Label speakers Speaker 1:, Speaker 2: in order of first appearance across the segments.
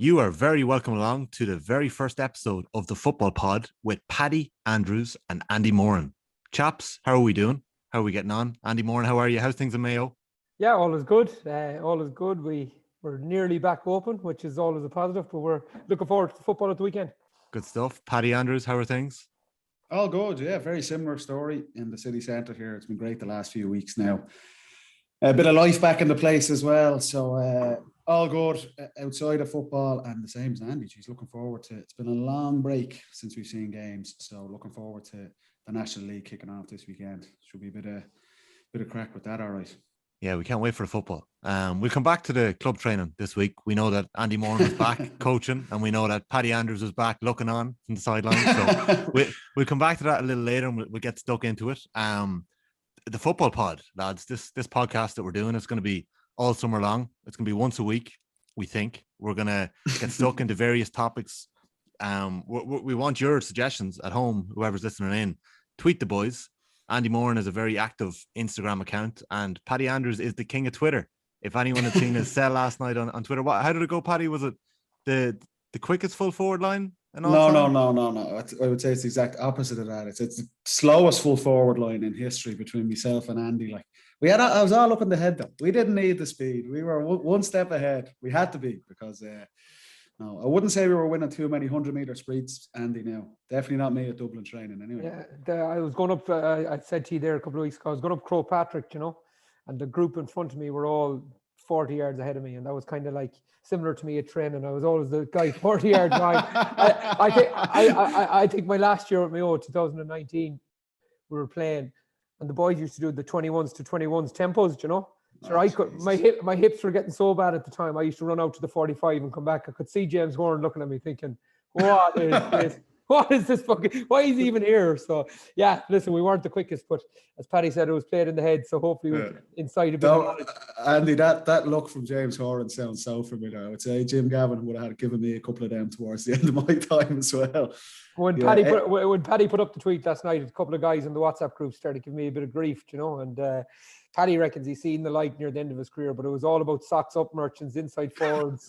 Speaker 1: You are very welcome along to the very first episode of the Football Pod with Paddy Andrews and Andy Moran. Chaps, how are we doing? How are we getting on? Andy Moran, how are you? How's things in Mayo?
Speaker 2: Yeah, all is good. All is good. We're nearly back open, which is always a positive, but we're looking forward to football at the weekend.
Speaker 1: Good stuff. Paddy Andrews, how are things?
Speaker 3: All good, yeah. Very similar story in the city centre here. It's been great the last few weeks now. A bit of life back in the place as well. So all good outside of football, and the same as Andy. She's looking forward to. It's been a long break since we've seen games, so looking forward to the National League kicking off this weekend. Should be a bit of crack with that. All right.
Speaker 1: Yeah, we can't wait for the football. We'll come back to the club training this week. We know that Andy Moran is back coaching, and we know that Paddy Andrews is back looking on from the sidelines. So we'll come back to that a little later, and we'll get stuck into it. The Football Pod, lads, this podcast that we're doing is going to be all summer long. It's going to be once a week, we think. We're going to get stuck into various topics. We want your suggestions at home, whoever's listening in. Tweet the boys. Andy Moran is a very active Instagram account, and Paddy Andrews is the king of Twitter. If anyone had seen his sell last night on Twitter, how did it go, Paddy? Was it the quickest full forward line?
Speaker 3: No. I would say it's the exact opposite of that. It's the slowest full forward line in history between myself and Andy. Like I was all up in the head though. We didn't need the speed. We were one step ahead. We had to be because. No, I wouldn't say we were winning too many 100-meter sprints, Andy. Now, definitely not me at Dublin training anyway.
Speaker 2: Yeah, I was going up. I said to you there a couple of weeks ago. I was going up Crow Patrick, and the group in front of me were all 40 yards ahead of me, and that was kind of like similar to me at training. I was always the guy 40 yards behind. I think my last year at Mayo, 2019, we were playing, and the boys used to do the 21s to 21s tempos, So my hips were getting so bad at the time. I used to run out to the 45 and come back. I could see James Warren looking at me thinking, what is this? What is this fucking, why is he even here? So yeah, listen, we weren't the quickest, but as Paddy said, it was played in the head. So hopefully we're inside a bit of knowledge.
Speaker 3: Andy, that look from James Horan sounds so familiar. I would say Jim Gavin would have given me a couple of them towards the end of my time as well.
Speaker 2: When Paddy put up the tweet last night, a couple of guys in the WhatsApp group started giving me a bit of grief, and Paddy reckons he's seen the light near the end of his career, but it was all about socks up merchants, inside forwards,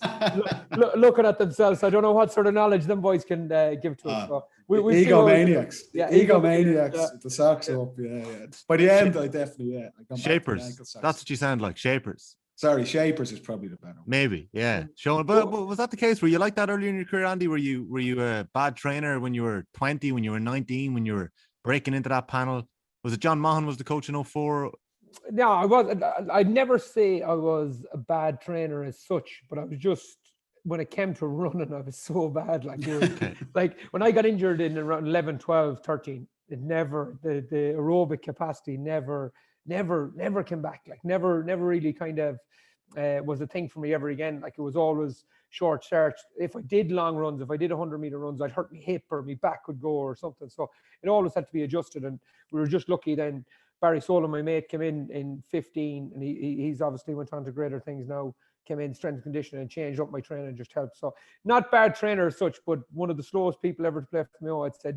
Speaker 2: looking at themselves. I don't know what sort of knowledge them boys can give to us. So
Speaker 3: egomaniacs. Egomaniacs. The socks up. Yeah. By the end, I definitely,
Speaker 1: Shapers. That's what you sound like. Shapers.
Speaker 3: Sorry, Shapers is probably the better one.
Speaker 1: Maybe, yeah. Sean, but was that the case? Were you like that earlier in your career, Andy? Were you a bad trainer when you were 20, when you were 19, when you were breaking into that panel? Was it John Mahon was the coach in 04?
Speaker 2: No, I was. I'd never say I was a bad trainer as such, but I was just, when it came to running, I was so bad. Like when I got injured in around 11, 12, 13, it never, the aerobic capacity never came back. Like never really kind of was a thing for me ever again. Like it was always short starts. If I did long runs, if I did 100-meter runs, I'd hurt my hip or my back would go or something. So it always had to be adjusted, and we were just lucky then. Barry Solon, my mate, came in 15, and he's obviously went on to greater things now, came in strength and conditioning and changed up my training, just helped. So not bad trainer as such, but one of the slowest people ever to play for me, I'd say.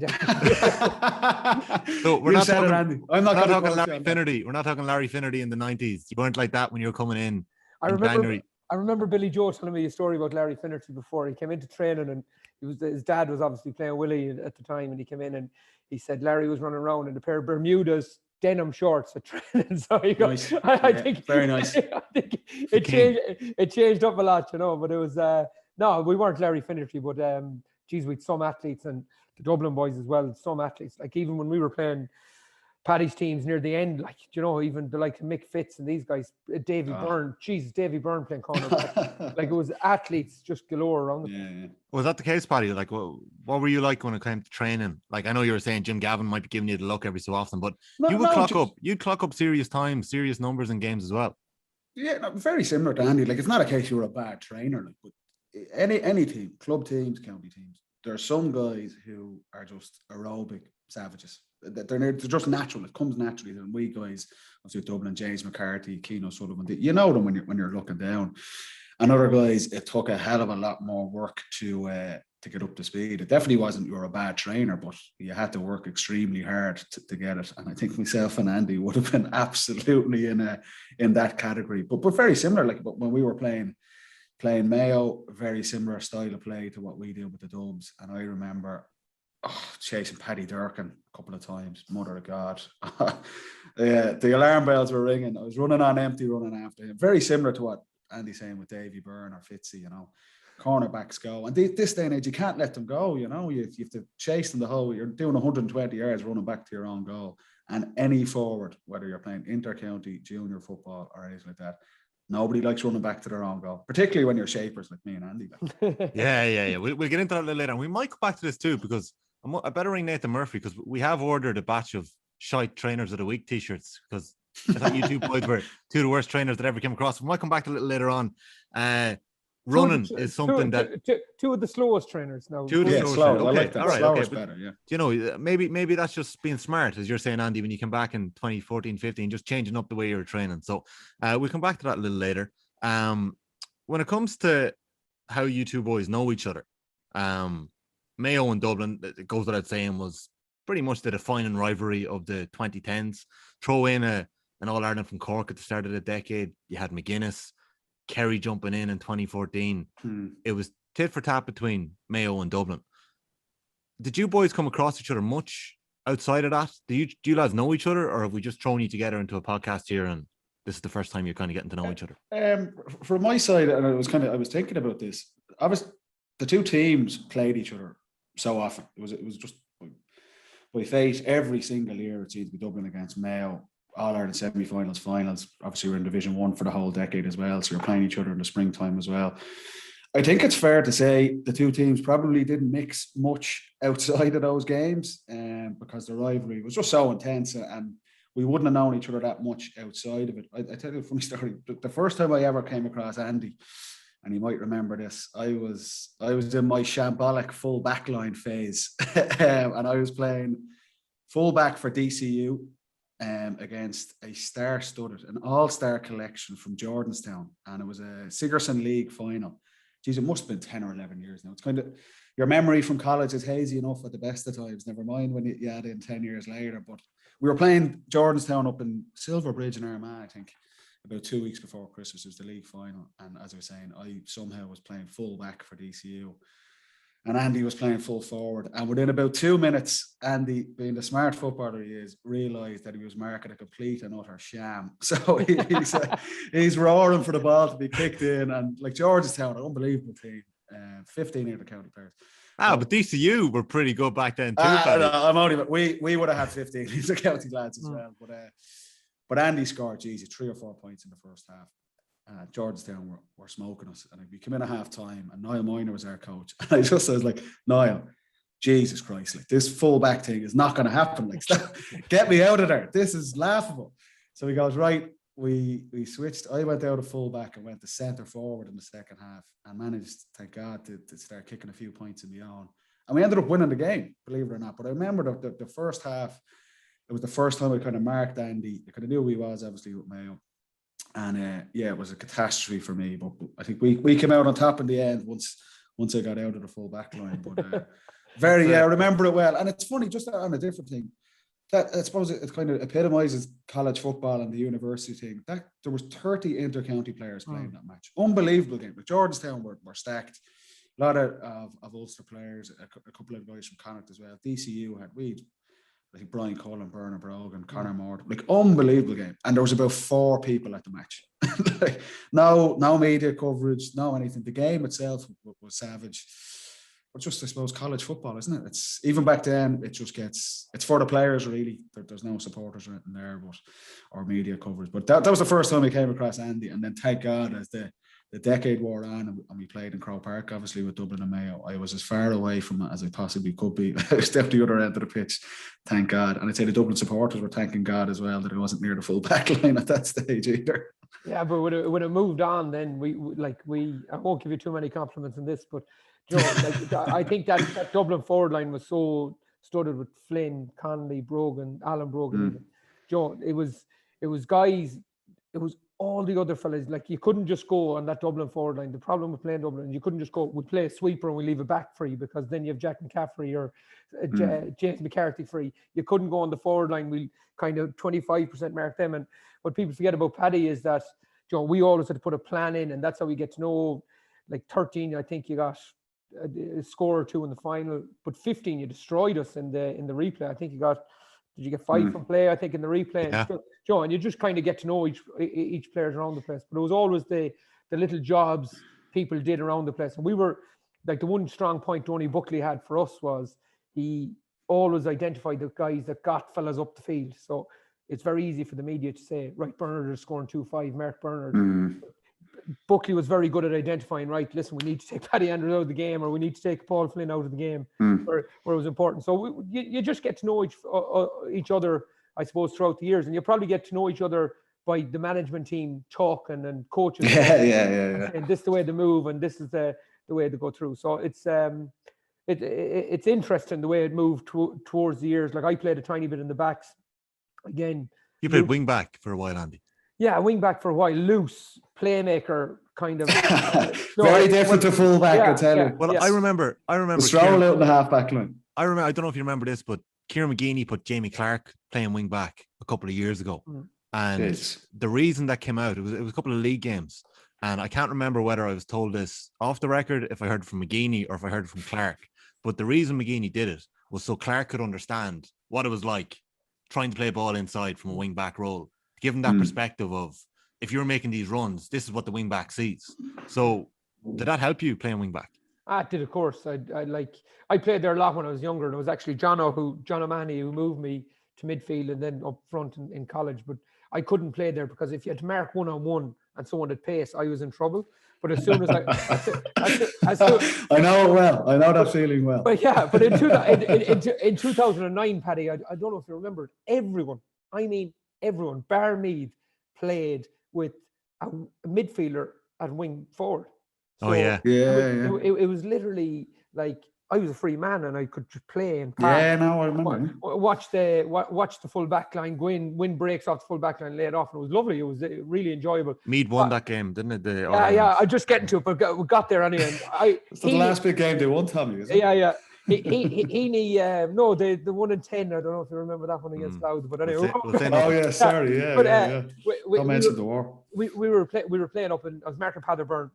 Speaker 1: So we're not talking Larry Finnerty. We're not talking Larry Finnerty in the 90s. You weren't like that when you were coming in January.
Speaker 2: I remember Billy Joe telling me a story about Larry Finnerty before. He came into training, and his dad was obviously playing Willie at the time, and he came in and he said Larry was running around in a pair of Bermudas, denim shorts at training. So he goes, nice. I think very nice. I think it changed up a lot, but it was no, we weren't Larry Finnerty, but we'd some athletes, and the Dublin boys as well, some athletes. Like even when we were playing Paddy's teams near the end, like even the likes of Mick Fitz and these guys, Davy Byrne, Davy Byrne playing corner. Like it was athletes just galore around them.
Speaker 3: Yeah.
Speaker 1: Was that the case, Paddy? Like, what were you like when it came to training? Like, I know you were saying Jim Gavin might be giving you the look every so often, but you'd clock up serious times, serious numbers in games as well.
Speaker 3: Yeah, very similar to Andy. Like, it's not a case you were a bad trainer, like, but any team, club teams, county teams, there are some guys who are just aerobic savages. They're just natural. It comes naturally. And we guys, obviously Dublin, James McCarthy, Keane O'Sullivan, you know them when you're looking down. And other guys, it took a hell of a lot more work to get up to speed. It definitely wasn't you're a bad trainer, but you had to work extremely hard to get it. And I think myself and Andy would have been absolutely in that category. But very similar. Like when we were playing playing Mayo, very similar style of play to what we do with the Dubs. And I remember chasing Paddy Durkin a couple of times. Mother of God. The alarm bells were ringing. I was running on empty, running after him. Very similar to what Andy's saying with Davy Byrne or Fitzy, you know. Cornerbacks go. And this day and age, you can't let them go, you know. You have to chase them the whole. You're doing 120 yards running back to your own goal. And any forward, whether you're playing inter-county, junior football or anything like that, nobody likes running back to their own goal, particularly when you're shapers like me and Andy.
Speaker 1: Yeah. We'll get into that a little later. And we might go back to this too, because I better ring Nathan Murphy, because we have ordered a batch of Shite Trainers of the Week t-shirts, because I thought you two boys were two of the worst trainers that ever came across. We might come back to a little later on. Running is something that
Speaker 2: two of the slowest trainers now.
Speaker 1: Two of the slowest trainers. Okay.
Speaker 3: I like that.
Speaker 1: All right,
Speaker 3: Slower's
Speaker 1: okay.
Speaker 3: better, yeah.
Speaker 1: You know, maybe that's just being smart, as you're saying, Andy, when you come back in 2014, 15, just changing up the way you're training. So we'll come back to that a little later. When it comes to how you two boys know each other, Mayo and Dublin, it goes without saying, was pretty much the defining rivalry of the 2010s. Throw in an All-Ireland from Cork at the start of the decade. You had McGuinness, Kerry jumping in 2014. It was tit for tat between Mayo and Dublin. Did you boys come across each other much outside of that? Do you lads know each other, or have we just thrown you together into a podcast here and this is the first time you're kind of getting to know each other?
Speaker 3: From my side, and I was thinking about this. The two teams played each other so often. It was just by fate every single year it seemed to be Dublin against Mayo. All-Ireland semi-finals, finals. Obviously, we're in Division 1 for the whole decade as well, so you're playing each other in the springtime as well. I think it's fair to say the two teams probably didn't mix much outside of those games, because the rivalry was just so intense, and we wouldn't have known each other that much outside of it. I tell you a funny story. The first time I ever came across Andy, and you might remember this, I was in my shambolic full backline phase, and I was playing fullback for DCU. Against a star-studded, an all-star collection from Jordanstown, and it was a Sigerson League final. Geez, it must have been 10 or 11 years now. It's kind of, your memory from college is hazy enough at the best of times, never mind when you add in 10 years later. But we were playing Jordanstown up in Silverbridge in Armagh, I think, about 2 weeks before Christmas. It was the league final, and as I was saying, I somehow was playing full-back for DCU. And Andy was playing full forward. And within about 2 minutes, Andy, being the smart footballer he is, realised that he was marking a complete and utter sham. So he's roaring for the ball to be kicked in. And like Georgetown, an unbelievable team, 15 inter-county players.
Speaker 1: But DCU were pretty good back then too.
Speaker 3: We would have had 15 inter-county lads as well. But Andy scored, 3 or 4 points in the first half. Georgetown were smoking us, and we came in at half time, and Niall Moyner was our coach, and I was like, Niall, Jesus Christ, like this full-back thing is not going to happen, like get me out of there, this is laughable. So he goes, right, we switched. I went out of full-back and went to centre forward in the second half, and managed, thank God, to start kicking a few points in my own, and we ended up winning the game, believe it or not. But I remember the first half, it was the first time I kind of marked Andy. I kind of knew who he was, obviously, with Mayo. And it was a catastrophe for me. But I think we came out on top in the end once I got out of the full back line. But I remember it well. And it's funny, just on a different thing, that I suppose it kind of epitomizes college football and the university thing. That there was 30 inter-county players playing that match. Unbelievable game. But Georgetown were stacked. A lot of Ulster players, a couple of guys from Connacht as well. DCU had I think Brian Cullen, Bernard Brogan, Conor Morton, like unbelievable game. And there was about 4 people at the match. Like, no media coverage, no anything. The game itself was savage. But just, I suppose, college football, isn't it? It's even back then, it's for the players, really. There's no supporters or anything there, or media coverage. But that was the first time we came across Andy. And then thank God, as the decade wore on and we played in Croke Park, obviously, with Dublin and Mayo, I was as far away from it as I possibly could be. I was down the other end of the pitch, thank God. And I'd say the Dublin supporters were thanking God as well that I wasn't near the full back line at that stage either.
Speaker 2: Yeah, but when it moved on, then we I won't give you too many compliments on this, but you know, I think that Dublin forward line was so studded with Flynn, Connolly, Brogan, Alan Brogan. Even. Joe, it was guys, it was all the other fellas. Like, you couldn't just go on that Dublin forward line. The problem with playing Dublin, you couldn't just go, we play a sweeper and we leave it back free, because then you have Jack McCaffrey or James McCarthy free. You couldn't go on the forward line. We kind of 25% mark them. And what people forget about Paddy is that, you know, we always had to put a plan in, and that's how we get to know like 13, I think you got a score or two in the final, but 15, you destroyed us in the replay. I think did you get 5 from play? I think in the replay.
Speaker 1: Yeah.
Speaker 2: And you just kind of get to know each players around the place. But it was always the little jobs people did around the place. And we were like, the one strong point Tony Buckley had for us was he always identified the guys that got fellas up the field. So it's very easy for the media to say, right, Bernard is scoring 2-5, Mark Bernard. Buckley was very good at identifying, right, listen, we need to take Paddy Andrews out of the game, or we need to take Paul Flynn out of the game where it was important. So you just get to know each other, I suppose, throughout the years. And you probably get to know each other by the management team talking and coaching.
Speaker 3: Yeah.
Speaker 2: And this is the way to move, and this is the way to go through. So it's interesting the way it moved towards the years. Like I played a tiny bit in the backs. Again,
Speaker 1: you played wing back for a while, Andy.
Speaker 2: Yeah, wing back for a while, loose playmaker kind of.
Speaker 3: Very different to full back, I tell you.
Speaker 1: Well, I remember.
Speaker 3: Stroll out in the half back line.
Speaker 1: I don't know if you remember this, but Kieran McGeaney put Jamie Clark playing wing back a couple of years ago, and the reason that came out, it was a couple of league games, and I can't remember whether I was told this off the record, if I heard it from McGeaney or if I heard it from Clark. But the reason McGeaney did it was so Clark could understand what it was like trying to play ball inside from a wing back role. Give him that perspective of, if you're making these runs, this is what the wing back sees. So did that help you playing wing back?
Speaker 2: It did, of course. I played there a lot when I was younger, and it was actually John O'Mahony who moved me to midfield and then up front in college. But I couldn't play there because if you had to mark 1-on-1 and someone had pace, I was in trouble. But as soon as I
Speaker 3: know it well. I know that feeling well.
Speaker 2: But in 2009, Paddy, I don't know if you remember, everyone, bar Meath, played with a midfielder at wing forward. So it was literally like I was a free man and I could just play and pass.
Speaker 3: Yeah, no, I remember.
Speaker 2: Watch the full back line, go in, win breaks off the full back line, lay it off, and it was lovely. It was really enjoyable.
Speaker 1: Meath won that game, didn't it?
Speaker 2: I just getting to it, but we got there anyway.
Speaker 3: It's the last big game they won, Tommy, isn't it?
Speaker 2: Yeah. The 1 in 10. I don't know if you remember that one against Louth, but anyway.
Speaker 3: Sorry, yeah. Don't mention the war.
Speaker 2: We were playing up, and I was marking Patherburn.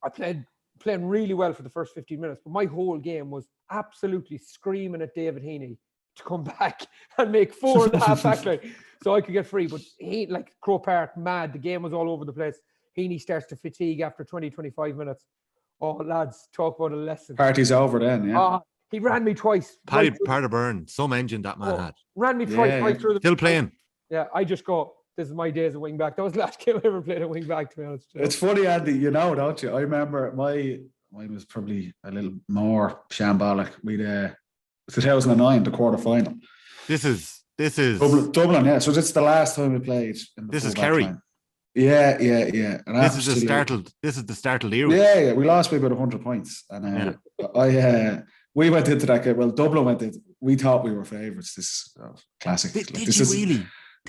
Speaker 2: I playing really well for the first 15 minutes, but my whole game was absolutely screaming at David Heaney to come back and make 4 in the half back line so I could get free. But he, like Crow Park, mad. The game was all over the place. Heaney starts to fatigue after 20-25 minutes. Oh, lads, talk about a lesson.
Speaker 3: Party's over then, yeah.
Speaker 2: He ran me twice.
Speaker 1: Patterburn, some engine that man had.
Speaker 2: Ran me twice right through the...
Speaker 1: Still playing.
Speaker 2: Yeah, I just go, this is my days of wing back. That was the last game I ever played a wing back, to be honest.
Speaker 3: It's funny, Andy, you know, don't you? I remember mine was probably a little more shambolic. We'd 2009, the quarter final.
Speaker 1: This is
Speaker 3: Dublin, yeah. So this is the last time we played.
Speaker 1: This is Kerry.
Speaker 3: Line. Yeah. And
Speaker 1: this is the startled era.
Speaker 3: Yeah. We lost by about 100 points, and we went into that game. Well, Dublin went in. We thought we were favourites. This classic.
Speaker 1: Did you really?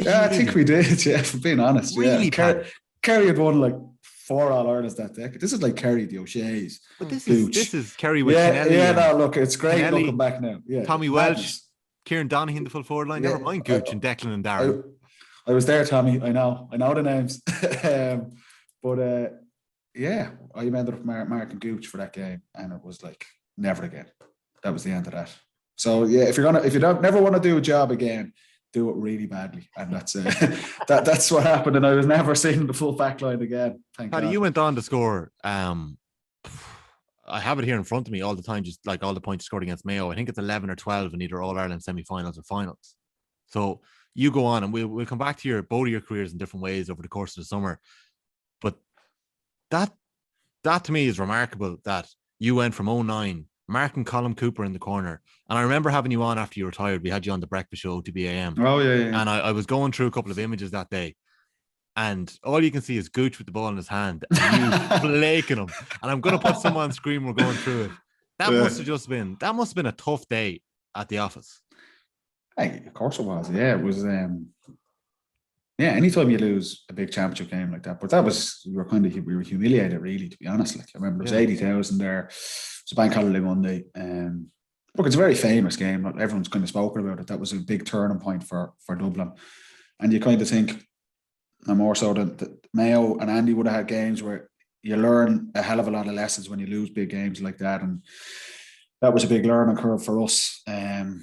Speaker 3: I think we did. Yeah, for being honest.
Speaker 1: Really,
Speaker 3: Kerry had won like 4 All-Irelands that decade. This is like Kerry, the O'Shea's.
Speaker 1: But this is Kerry with Kennelly.
Speaker 3: Yeah, no, look, it's great Kennelly, looking back now. Yeah,
Speaker 1: Tommy Welch, Kieran Donaghy in the full forward line. Never mind Gooch and Declan and Darren.
Speaker 3: I was there, Tommy. I know the names. But I ended up marking Gooch for that game, and it was like never again. That was the end of that. So yeah, if you don't never want to do a job again, do it really badly, and that's that's what happened. And I was never seeing the full back line again. Thank God.
Speaker 1: You went on to score. I have it here in front of me all the time, just like all the points scored against Mayo. I think it's 11 or 12 in either All-Ireland semi-finals or finals. So you go on, and we'll come back to both of your careers in different ways over the course of the summer. But that to me is remarkable that you went from 09, marking Colin Cooper in the corner. And I remember having you on after you retired. We had you on the breakfast show to BAM.
Speaker 3: Oh, yeah.
Speaker 1: And I was going through a couple of images that day. And all you can see is Gooch with the ball in his hand and you flaking him. And I'm going to put some on screen. We're going through it. That must have been a tough day at the office.
Speaker 3: Hey, of course it was. Yeah, it was. Anytime you lose a big championship game like that, but we were humiliated, really, to be honest. Like, I remember there was 80,000 there. It was a bank holiday Monday. Look, it's a very famous game. Everyone's kind of spoken about it. That was a big turning point for Dublin. And you kind of think, more so that Mayo and Andy would have had games where you learn a hell of a lot of lessons when you lose big games like that, and that was a big learning curve for us. And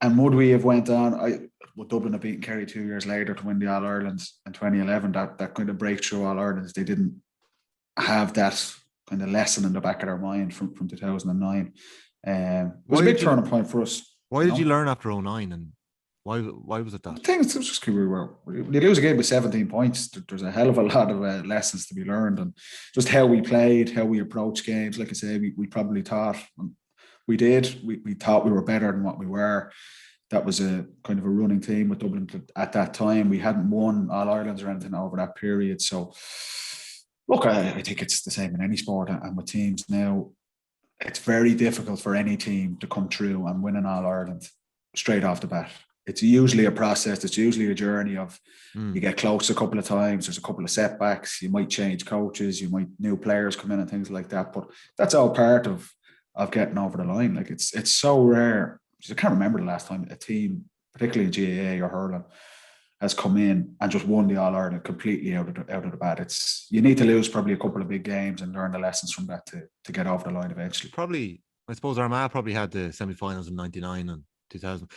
Speaker 3: would we have went on? Dublin have beaten Kerry 2 years later to win the All Irelands in 2011. That kind of breakthrough All Irelands, they didn't have that kind of lesson in the back of their mind from 2009. It was a big turning point for us.
Speaker 1: Why did you learn after 2009, and why was it that?
Speaker 3: I think it's just because you lose a game with 17 points. There's a hell of a lot of lessons to be learned, and just how we played, how we approached games. Like I say, we probably thought we did. We thought we were better than what we were. That was a kind of a running theme with Dublin at that time. We hadn't won All Irelands or anything over that period. So, look, I think it's the same in any sport, and with teams now, it's very difficult for any team to come through and win an All Ireland straight off the bat. It's usually a process. It's usually a journey of you get close a couple of times. There's a couple of setbacks. You might change coaches. You might new players come in and things like that. But that's all part of getting over the line. Like it's so rare. I can't remember the last time a team, particularly in GAA or hurling, has come in and just won the All Ireland completely out of the bat. You need to lose probably a couple of big games and learn the lessons from that to get over the line eventually.
Speaker 1: Probably, I suppose Armagh probably had the semi-finals in 99 and 2000.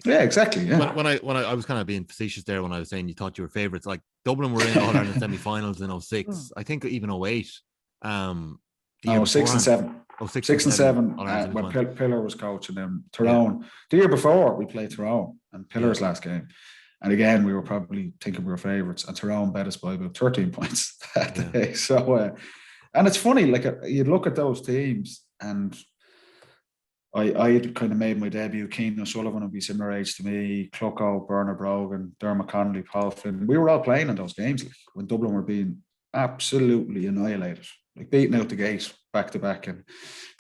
Speaker 3: Yeah, exactly. Yeah.
Speaker 1: When I was kind of being facetious there when I was saying you thought you were favourites. Like Dublin were in All Ireland semi-finals in 06. I think even 08.
Speaker 3: 6 and 7. 6 and 7 when Pillar was coaching them. Tyrone. The year before we played Tyrone and Pillar's last game. And again, we were probably thinking we were favourites, and Tyrone bet us by about 13 points that day. So, and it's funny, like you'd look at those teams, and I had kind of made my debut. Keane O'Sullivan would be similar age to me, Clucko, Bernard Brogan, Dermot Connolly, Paul Flynn. We were all playing in those games when Dublin were being absolutely annihilated, like beaten out the gate back to back in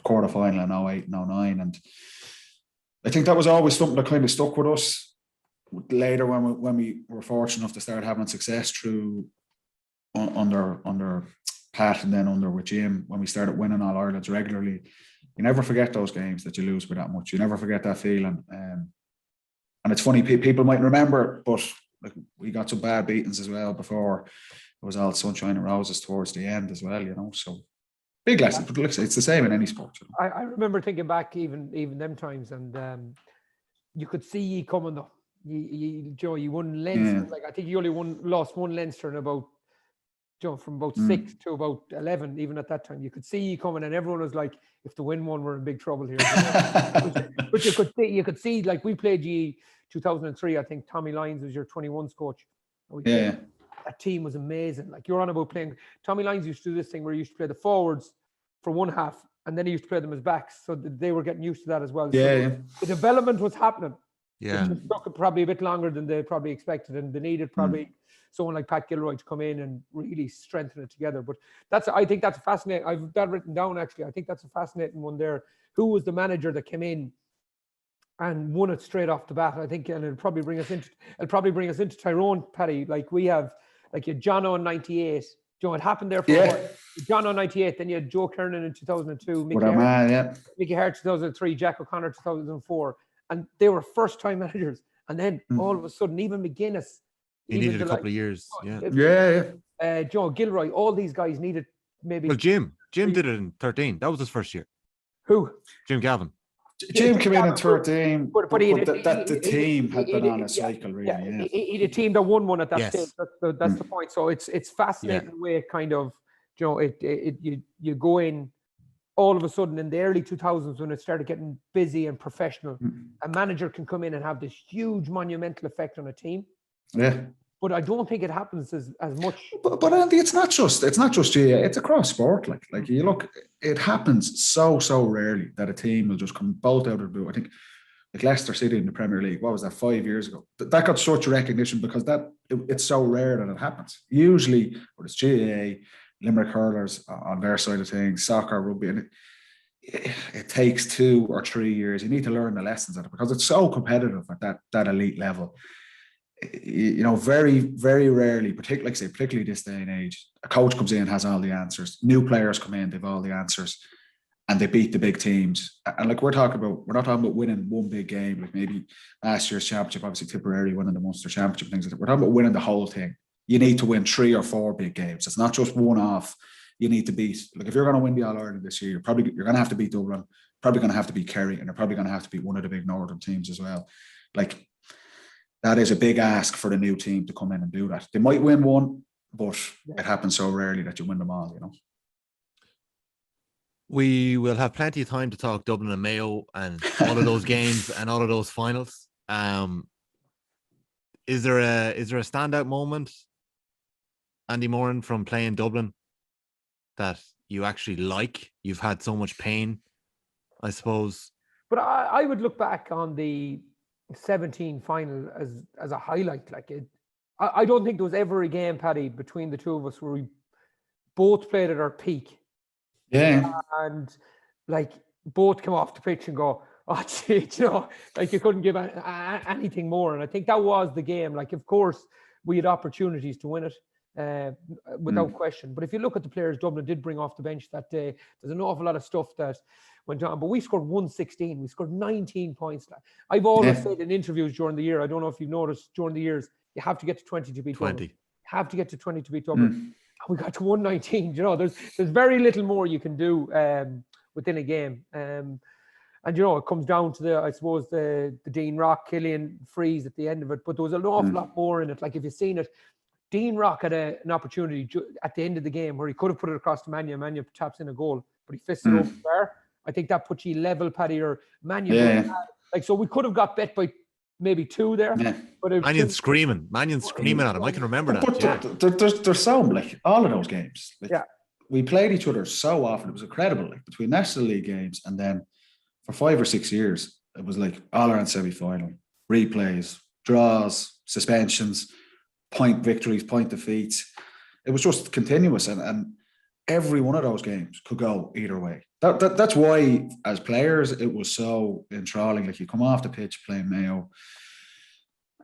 Speaker 3: quarter final in 08 and 09. And I think that was always something that kind of stuck with us. Later, when we were fortunate enough to start having success through under Pat and then under with Jim, when we started winning All Irelands regularly, you never forget those games that you lose by that much. You never forget that feeling. And it's funny, people might remember, but like we got some bad beatings as well before it was all sunshine and roses towards the end as well, So big lesson, but look, it's the same in any sport.
Speaker 2: I remember thinking back even them times, and you could see you coming though. You won Leinster. Like I think you only lost one Leinster in about, from about 6 to about 11. Even at that time, you could see you coming, and everyone was like, "If the win one, we're in big trouble here." But you could see, like we played you 2003. I think Tommy Lyons was your 21s coach. That team was amazing. Like you're on about playing. Tommy Lyons used to do this thing where he used to play the forwards for one half, and then he used to play them as backs, so they were getting used to that as well. The development was happening.
Speaker 1: Yeah,
Speaker 2: it took probably a bit longer than they probably expected, and they needed probably someone like Pat Gilroy to come in and really strengthen it together. But I think that's fascinating. I've that written down actually. I think that's a fascinating one there. Who was the manager that came in and won it straight off the bat? I think, and it'll probably bring us into Tyrone, Paddy. Like we have, like you had Jono in '98. It happened there for a while. Jono in '98. Then you had Joe Kernan in 2002. Mickey Harte 2003. Jack O'Connor 2004. And they were first-time managers. And then all of a sudden, even McGuinness.
Speaker 1: He needed a couple of years.
Speaker 2: Joe Gilroy, all these guys needed maybe.
Speaker 1: Well, Jim did it in 13. That was his first year.
Speaker 2: Who?
Speaker 1: Jim Gavin.
Speaker 3: Jim came in 13, but the team had been on a cycle, really.
Speaker 2: He had a team that won one at that stage. That's the point. So it's fascinating the way it kind of, you go in. All of a sudden in the early 2000s when it started getting busy and professional, a manager can come in and have this huge monumental effect on a team.
Speaker 3: Yeah.
Speaker 2: But I don't think it happens as much.
Speaker 3: But Andy, it's not just GA, it's across sport. Like you look, it happens so rarely that a team will just come bolt out of the blue. I think like Leicester City in the Premier League, what was that, 5 years ago? That got such recognition because it's so rare that it happens. Usually, when it's GA, Limerick hurlers on their side of things, soccer, rugby, and it takes 2 or 3 years. You need to learn the lessons of it because it's so competitive at that elite level. Very, very rarely, particularly this day and age, a coach comes in, has all the answers. New players come in, they've all the answers, and they beat the big teams. And like we're not talking about winning one big game, like maybe last year's championship, obviously Tipperary winning the Munster Championship, things like that. We're talking about winning the whole thing. You need to win 3 or 4 big games. It's not just one off. you need to beat. Like if you're going to win the All-Ireland this year, you're going to have to beat Dublin, probably going to have to beat Kerry, and you're probably going to have to beat one of the big northern teams as well. Like that is a big ask for the new team to come in and do that. They might win one, but it happens so rarely that you win them all, you know.
Speaker 1: We will have plenty of time to talk Dublin and Mayo and all of those games and all of those finals. Is there a standout moment, Andy Moran, from playing Dublin that you actually like? You've had so much pain, I suppose.
Speaker 2: But I would look back on the 17 final as a highlight. Like I don't think there was ever a game, Paddy, between the two of us where we both played at our peak.
Speaker 3: Yeah.
Speaker 2: And like both come off the pitch and go, oh, gee, you know, like you couldn't give anything more. And I think that was the game. Like, of course, we had opportunities to win it without question. But if you look at the players Dublin did bring off the bench that day, there's an awful lot of stuff that went on. But we scored 116. We scored 19 points. I've always said in interviews during the year, I don't know if you've noticed during the years, you have to get to 20 to beat
Speaker 1: 20.
Speaker 2: Dublin. You have to get to 20 to beat Dublin. We got to 119. You know, there's very little more you can do within a game. And you know, it comes down to I suppose the Dean Rock, Killian freeze at the end of it. But there was an awful lot more in it. Like if you've seen it, Dean Rock had an opportunity at the end of the game where he could have put it across to Manya. Manya taps in a goal, but he fisted over there. I think that puts you level, Paddy, or Manya. Like so, we could have got bet by maybe 2 there. Yeah. But
Speaker 1: Manion's screaming at him. I can remember that.
Speaker 3: But there's so like all of those games. Like, we played each other so often. It was incredible. Like between National League games and then for 5 or 6 years, it was like All-Ireland semi-final, replays, draws, suspensions, point victories, point defeats. It was just continuous, and every one of those games could go either way. That's why, as players, it was so enthralling. Like you come off the pitch playing Mayo,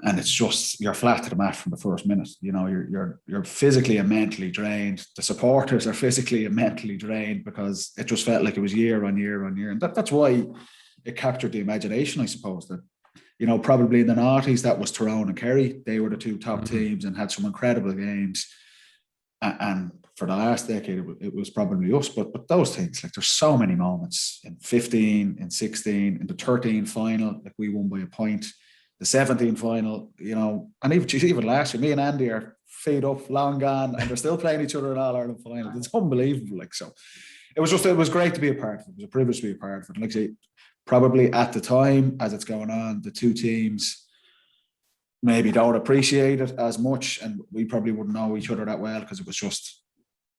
Speaker 3: and it's just you're flat to the mat from the first minute. You know, you're physically and mentally drained. The supporters are physically and mentally drained because it just felt like it was year on year on year, and that's why it captured the imagination, I suppose. That, you know, probably in the noughties, that was Tyrone and Kerry. They were the 2 top teams and had some incredible games. And for the last decade, it was probably us. But those things, like there's so many moments in 15, in 16, in the 13 final, like we won by a point. The 17 final, you know, and even last year, me and Andy are fade up, long gone, and they're still playing each other in All-Ireland final. It's unbelievable. Like, so it was great to be a part of it. It was a privilege to be a part of it. And like I say, probably at the time, as it's going on, the 2 teams maybe don't appreciate it as much, and we probably wouldn't know each other that well because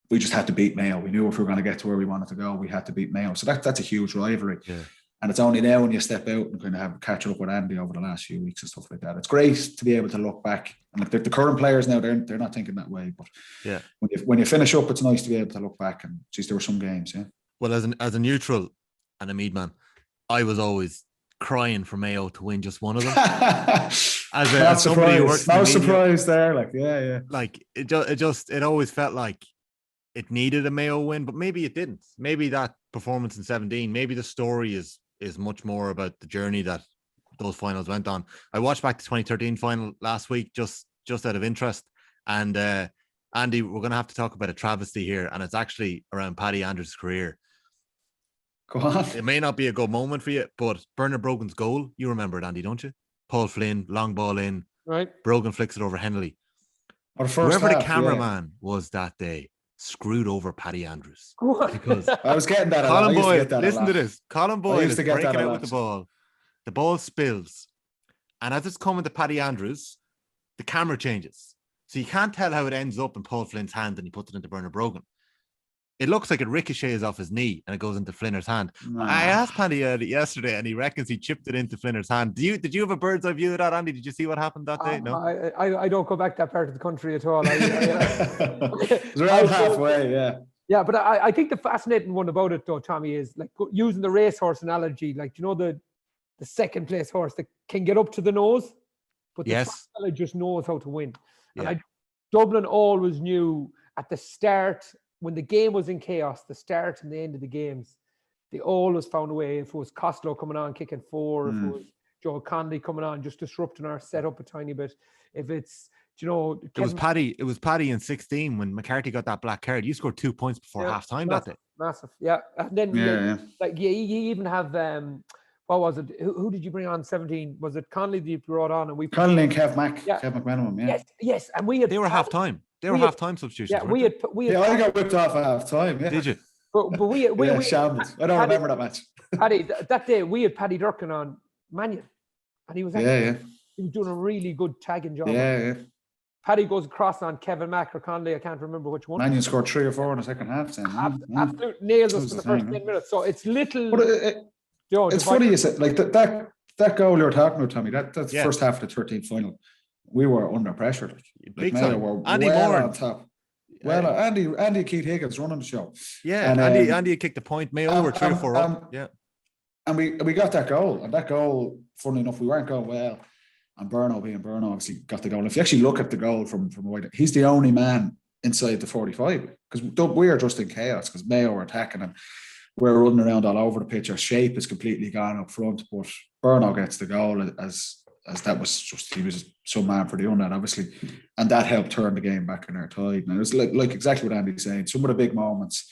Speaker 3: we just had to beat Mayo. We knew if we were going to get to where we wanted to go, we had to beat Mayo. So that's a huge rivalry. Yeah. And it's only now when you step out and kind of have catch up with Andy over the last few weeks and stuff like that. It's great to be able to look back. And like the current players now, they're not thinking that way. But
Speaker 1: yeah,
Speaker 3: when you finish up, it's nice to be able to look back and geez, there were some games. Yeah.
Speaker 1: Well, as a neutral and a Mead man, I was always crying for Mayo to win just one of them. as somebody who works
Speaker 3: no surprise there. Like yeah.
Speaker 1: Like it always felt like it needed a Mayo win, but maybe it didn't. Maybe that performance in 17, maybe the story is much more about the journey that those finals went on. I watched back the 2013 final last week just out of interest, and Andy, we're going to have to talk about a travesty here, and it's actually around Paddy Andrews' career.
Speaker 3: Go on.
Speaker 1: It may not be a good moment for you, but Bernard Brogan's goal, you remember it, Andy, don't you? Paul Flynn, long ball in,
Speaker 2: right?
Speaker 1: Brogan flicks it over Henley.
Speaker 3: Whoever
Speaker 1: the cameraman was that day screwed over Paddy Andrews.
Speaker 3: Because I was getting that.
Speaker 1: Colin Boyle, listen to this. Colin Boyle is breaking out with the ball. The ball spills, and as it's coming to Paddy Andrews, the camera changes, so you can't tell how it ends up in Paul Flynn's hand, and he puts it into Bernard Brogan. It looks like it ricochets off his knee and it goes into Flinner's hand. I asked Paddy yesterday, and he reckons he chipped it into Flinner's hand. Did you have a bird's eye view of that, Andy? Did you see what happened that day? No,
Speaker 2: I don't go back that part of the country at all.
Speaker 3: It's around halfway, yeah.
Speaker 2: Yeah, but I think the fascinating one about it, though, Tommy, is like using the racehorse analogy. Like, you know, the second place horse that can get up to the nose, but the first fella just knows how to win. Yeah. And Dublin always knew at the start, when the game was in chaos, the start and the end of the games, they always found a way. If it was Costello coming on kicking 4, if it was Joe Conley coming on just disrupting our setup a tiny bit, if it's you know,
Speaker 1: it was Paddy. It was Paddy in 16 when McCarthy got that black card. You scored 2 points before half time that day.
Speaker 2: Massive, yeah. And then you even have what was it? Who did you bring on 17? Was it Conley that you brought on? And
Speaker 3: Conley and Kev McManaman,
Speaker 2: Yes, and we had.
Speaker 1: They were half time. They were half time substitutions.
Speaker 2: Yeah,
Speaker 3: I got whipped off at half time. Yeah.
Speaker 1: Did you?
Speaker 2: But we
Speaker 3: shambles. I don't remember that match.
Speaker 2: Paddy, that day we had Paddy Durkin on Mannion, and he was he was doing a really good tagging job.
Speaker 3: Yeah.
Speaker 2: Paddy goes across on Kevin Mack or Conley. I can't remember which one.
Speaker 3: Mannion scored 3 or 4 in the second half.
Speaker 2: Absolute nails us for the first 10 minutes. So it's little.
Speaker 3: But it's funny you said like that goal you were talking about, Tommy. That's the first half of the 13th final. We were under pressure. Like Mayo were
Speaker 1: Andy
Speaker 3: well
Speaker 1: Moran
Speaker 3: on top. Well, Andy Keith Higgins running the show.
Speaker 1: Yeah, and Andy kicked the point. Mayo were 3 or 4 up. Yeah,
Speaker 3: and we got that goal. And that goal, funnily enough, we weren't going well. And Burno, being Burno, obviously got the goal. If you actually look at the goal from wide, he's the only man inside the 45 because we are just in chaos because Mayo are attacking and we're running around all over the pitch. Our shape is completely gone up front, but Burno gets the goal as that was just, he was some man for doing that, obviously. And that helped turn the game back in our tide. And it was like exactly what Andy's saying. Some of the big moments,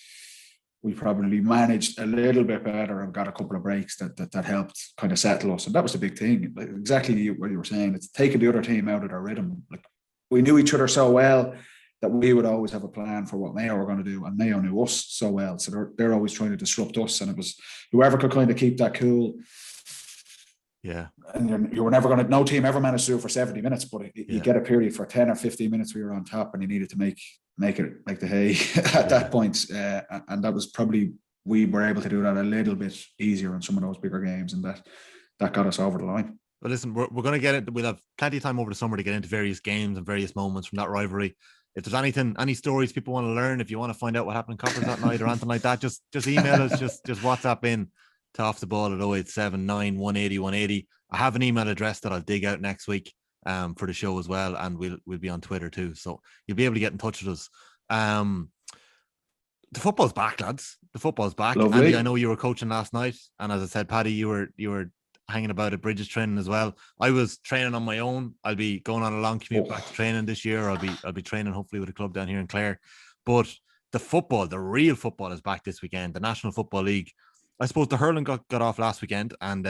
Speaker 3: we probably managed a little bit better and got a couple of breaks that helped kind of settle us. And that was the big thing. Like exactly what you were saying. It's taking the other team out of their rhythm. Like we knew each other so well that we would always have a plan for what Mayo were going to do. And Mayo knew us so well. So they're always trying to disrupt us. And it was whoever could kind of keep that cool.
Speaker 1: Yeah.
Speaker 3: And you were never going to, no team ever managed to do it for 70 minutes, but you get a period for 10 or 15 minutes where you're on top and you needed to make it like the hay at that point. And that was probably, we were able to do that a little bit easier in some of those bigger games. And that got us over the line.
Speaker 1: Well, listen, we're going to get it. We'll have plenty of time over the summer to get into various games and various moments from that rivalry. If there's any stories people want to learn, if you want to find out what happened in Coppers that night or anything like that, just email us, just WhatsApp in to Off the Ball at 0879 180 180. I have an email address that I'll dig out next week for the show as well, and we'll be on Twitter too, so you'll be able to get in touch with us. The football's back, lads. The football's back.
Speaker 3: Lovely.
Speaker 1: Andy, I know you were coaching last night, and as I said, Paddy, you were hanging about at Bridges training as well. I was training on my own. I'll be going on a long commute back to training this year. I'll be training hopefully with a club down here in Clare. But the real football is back this weekend. The National Football League. I suppose the hurling got off last weekend, and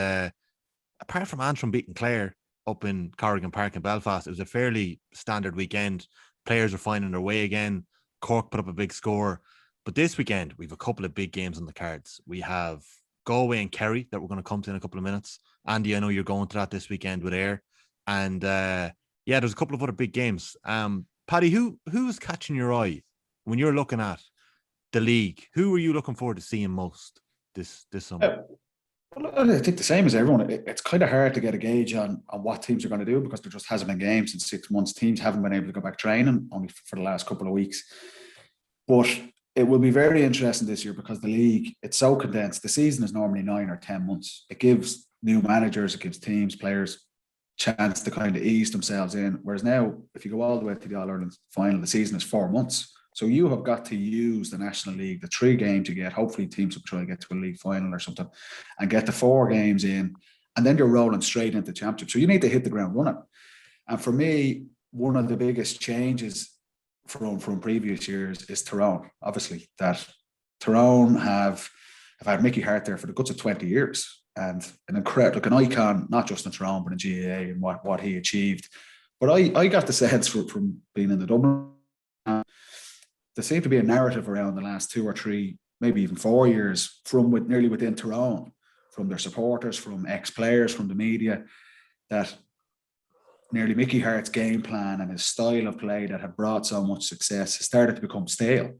Speaker 1: apart from Antrim beating Clare up in Corrigan Park in Belfast, it was a fairly standard weekend. Players are finding their way again. Cork put up a big score. But this weekend, we have a couple of big games on the cards. We have Galway and Kerry that we're going to come to in a couple of minutes. Andy, I know you're going to that this weekend with Ayr. And there's a couple of other big games. Paddy, who's catching your eye when you're looking at the league? Who are you looking forward to seeing most this summer?
Speaker 3: Well, I think the same as everyone. It's kind of hard to get a gauge on what teams are going to do because there just hasn't been games in 6 months. Teams haven't been able to go back training only for the last couple of weeks. But it will be very interesting this year because the league, it's so condensed. The season is normally 9 or 10 months. It gives new managers, it gives teams, players chance to kind of ease themselves in. Whereas now, if you go all the way to the All-Ireland final, the season is 4 months. So you have got to use the National League, the 3 games you get. Hopefully teams will try to get to a league final or something and get the 4 games in. And then you're rolling straight into championship. So you need to hit the ground running. And for me, one of the biggest changes from previous years is Tyrone. Obviously, that Tyrone have had Mickey Harte there for the guts of 20 years. And an icon, not just in Tyrone, but in GAA and what he achieved. But I got the sense from being in the Dublin, there seemed to be a narrative around the last 2 or 3, maybe even 4 years nearly within Tyrone, from their supporters, from ex-players, from the media, that nearly Mickey Harte's game plan and his style of play that had brought so much success has started to become stale.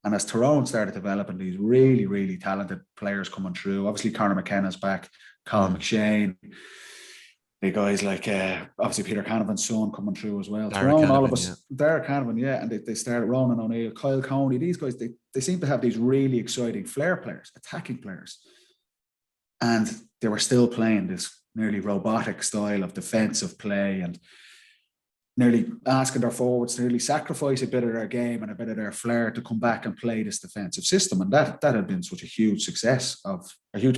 Speaker 3: And as Tyrone started developing these really, really talented players coming through, obviously Conor McKenna's back, Colin McShane, big guys like obviously Peter Canovan's son coming through as well. Tyrone, all of us, Derek Canavan, and they started Ronan O'Neill, Kyle Coney, these guys, they seem to have these really exciting flair players, attacking players. And they were still playing this nearly robotic style of defensive play and nearly asking their forwards to nearly sacrifice a bit of their game and a bit of their flair to come back and play this defensive system. And that had been such a huge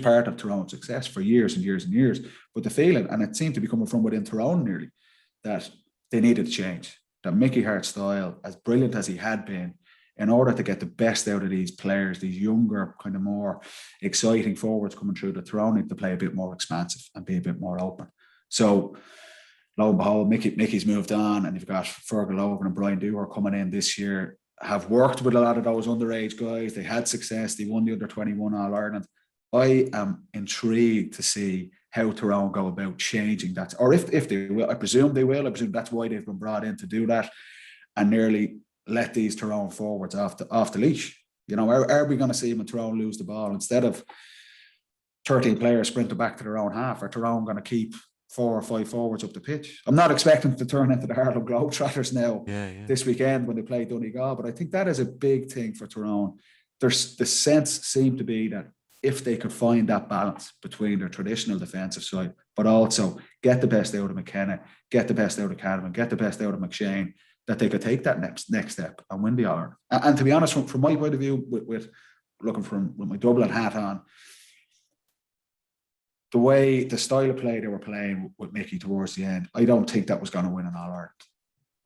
Speaker 3: part of Tyrone's success for years and years and years. But the feeling, and it seemed to be coming from within Tyrone nearly, that they needed to change. that Mickey Harte's style, as brilliant as he had been, in order to get the best out of these players, these younger, kind of more exciting forwards coming through, the Tyrone need to play a bit more expansive and be a bit more open. So, lo and behold, Mickey's moved on, and you've got Fergal Logan and Brian Dewar coming in this year, have worked with a lot of those underage guys. They had success. They won the under-21 All-Ireland. I am intrigued to see how Tyrone go about changing that. Or if they will, I presume they will. I presume that's why they've been brought in to do that, and nearly let these Tyrone forwards off the leash. You know, are we going to see them in Tyrone lose the ball instead of 13 players sprinting back to their own half? Are Tyrone going to keep 4 or 5 forwards up the pitch? I'm not expecting to turn into the Harlem Globetrotters now this weekend when they play Donegal, but I think that is a big thing for Tyrone. The sense seemed to be that if they could find that balance between their traditional defensive side, but also get the best out of McKenna, get the best out of Cadman, get the best out of McShane, that they could take that next step and win the All-Ireland. And to be honest, from my point of view, with looking with my Dublin hat on, the style of play they were playing with Mickey towards the end, I don't think that was going to win an All-Ireland.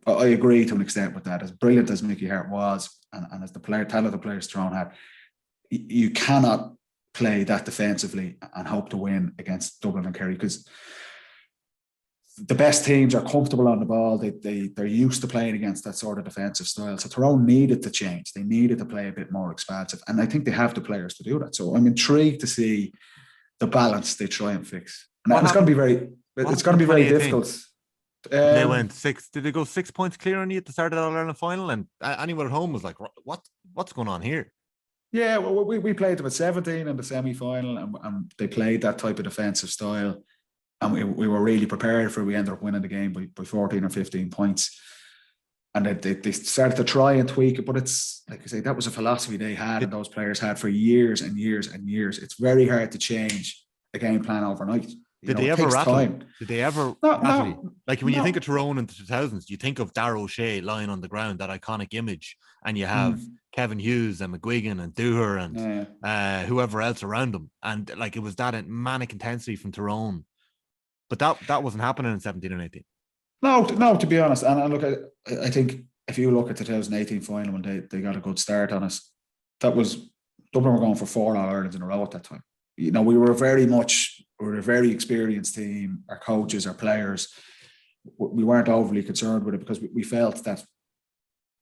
Speaker 3: I agree to an extent with that. As brilliant as Mickey Harte was, and as the talented players Tyrone had, you cannot play that defensively and hope to win against Dublin and Kerry, because the best teams are comfortable on the ball. They're used to playing against that sort of defensive style. So Tyrone needed to change. They needed to play a bit more expansive, and I think they have the players to do that. So I'm intrigued to see the balance they try and fix. And it's going to be very difficult.
Speaker 1: They went 6. Did they go 6 points clear on you at the start of the All-Ireland final? And anyone at home was like, what's going on here?
Speaker 3: Yeah, well, we played them at 17 in the semi-final, and they played that type of defensive style. And we were really prepared for it. We ended up winning the game by 14 or 15 points. And they started to try and tweak it. But it's, like I say, that was a philosophy they had and those players had for years and years and years. It's very hard to change a game plan overnight.
Speaker 1: Did they ever rattle? Did they ever rattle you? Like when you think of Tyrone in the 2000s, you think of Darragh O'Shea lying on the ground, that iconic image. And you have Kevin Hughes and McGuigan and Dooher and whoever else around them. And like it was that manic intensity from Tyrone. But that wasn't happening in 17 and 18.
Speaker 3: No, to be honest. And look, I think if you look at the 2018 final when they got a good start on us, that was Dublin were going for 4 All-Irelands in a row at that time. You know, we were a very experienced team. Our coaches, our players, we weren't overly concerned with it because we felt that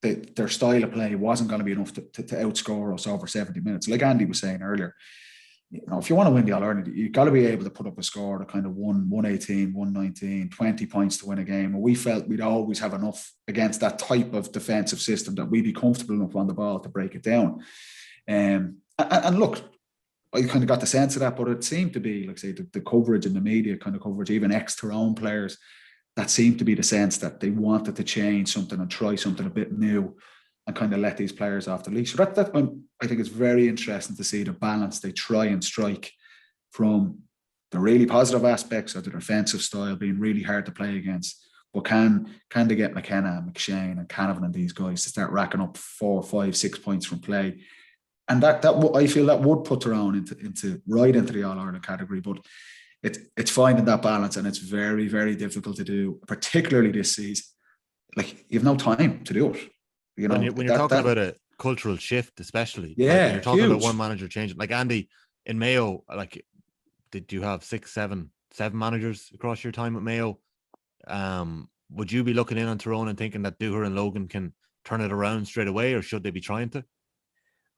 Speaker 3: their style of play wasn't going to be enough to outscore us over 70 minutes. Like Andy was saying earlier, you know, if you want to win the All-Ireland, you've got to be able to put up a score that kind of 118, 119, 20 points to win a game. And we felt we'd always have enough against that type of defensive system that we'd be comfortable enough on the ball to break it down. And look, I kind of got the sense of that, but it seemed to be, like I say, the coverage in the media kind of coverage, even ex-Tyrone players, that seemed to be the sense that they wanted to change something and try something a bit new and kind of let these players off the leash. So that I think it's very interesting to see the balance they try and strike from the really positive aspects of the defensive style being really hard to play against. But can they get McKenna and McShane and Canavan and these guys to start racking up 4, 5, 6 points from play? And that I feel that would put Tyrone into right into the All-Ireland category. But it's finding that balance, and it's very, very difficult to do, particularly this season. Like, you have no time to do it. You know,
Speaker 1: when you're talking about a cultural shift, especially,
Speaker 3: yeah,
Speaker 1: like when you're talking
Speaker 3: huge.
Speaker 1: about one manager changing, like Andy in Mayo, like did you have 6, 7 managers across your time at Mayo? Would you be looking in on Tyrone and thinking that Dooher and Logan can turn it around straight away, or should they be trying to?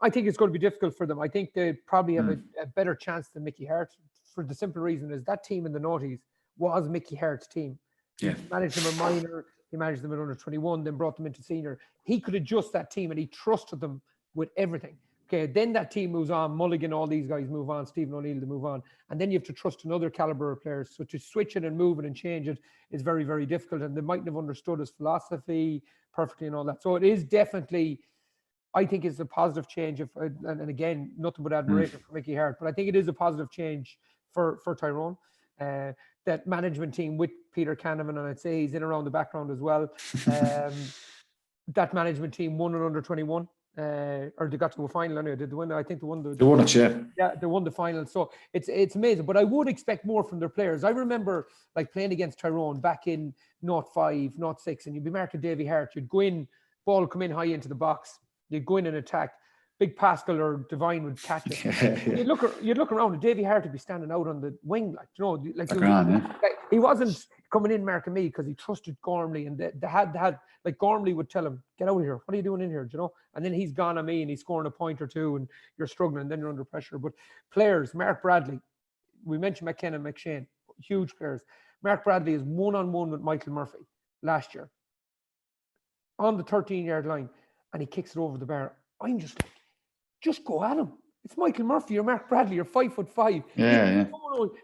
Speaker 2: I think it's going to be difficult for them. I think they probably have a better chance than Mickey Harte, for the simple reason is that team in the noughties was Mickey Harte's team.
Speaker 3: Yeah.
Speaker 2: He managed them at minor, he managed them at under 21, then brought them into senior. He could adjust that team and he trusted them with everything. Okay, then that team moves on. Mulligan, all these guys move on. Stephen O'Neill, they move on. And then you have to trust another caliber of players. So to switch it and move it and change it is very, very difficult. And they mightn't have understood his philosophy perfectly and all that. So it is definitely, I think it's a positive change. And again, nothing but admiration for Mickey Harte. But I think it is a positive change for Tyrone. That management team with Peter Canavan, and I'd say he's in around the background as well. That management team won it under 21. or they got to a final anyway. Did they win? I think they won
Speaker 3: They won it, yeah.
Speaker 2: Yeah, they won the final. So it's amazing. But I would expect more from their players. I remember like playing against Tyrone back in 05, 06, and you'd be marking Davy Harte. You'd go in, ball come in high into the box. You'd go in and attack. Big Pascal or Divine would catch it.
Speaker 3: Yeah.
Speaker 2: You'd look around, and Davy Harte would be standing out on the wing,
Speaker 3: Yeah.
Speaker 2: He wasn't coming in marking me because he trusted Gormley, and they had like Gormley would tell him, "Get out of here! What are you doing in here?" And then he's gone on me, and he's scoring a point or two, and you're struggling, and then you're under pressure. But players, Mark Bradley, we mentioned McKenna, McShane, huge players. Mark Bradley is 1-on-1 with Michael Murphy last year on the 13-yard line, and he kicks it over the bar. I'm just go at him. It's Michael Murphy or Mark Bradley. You're 5'5".
Speaker 3: Yeah.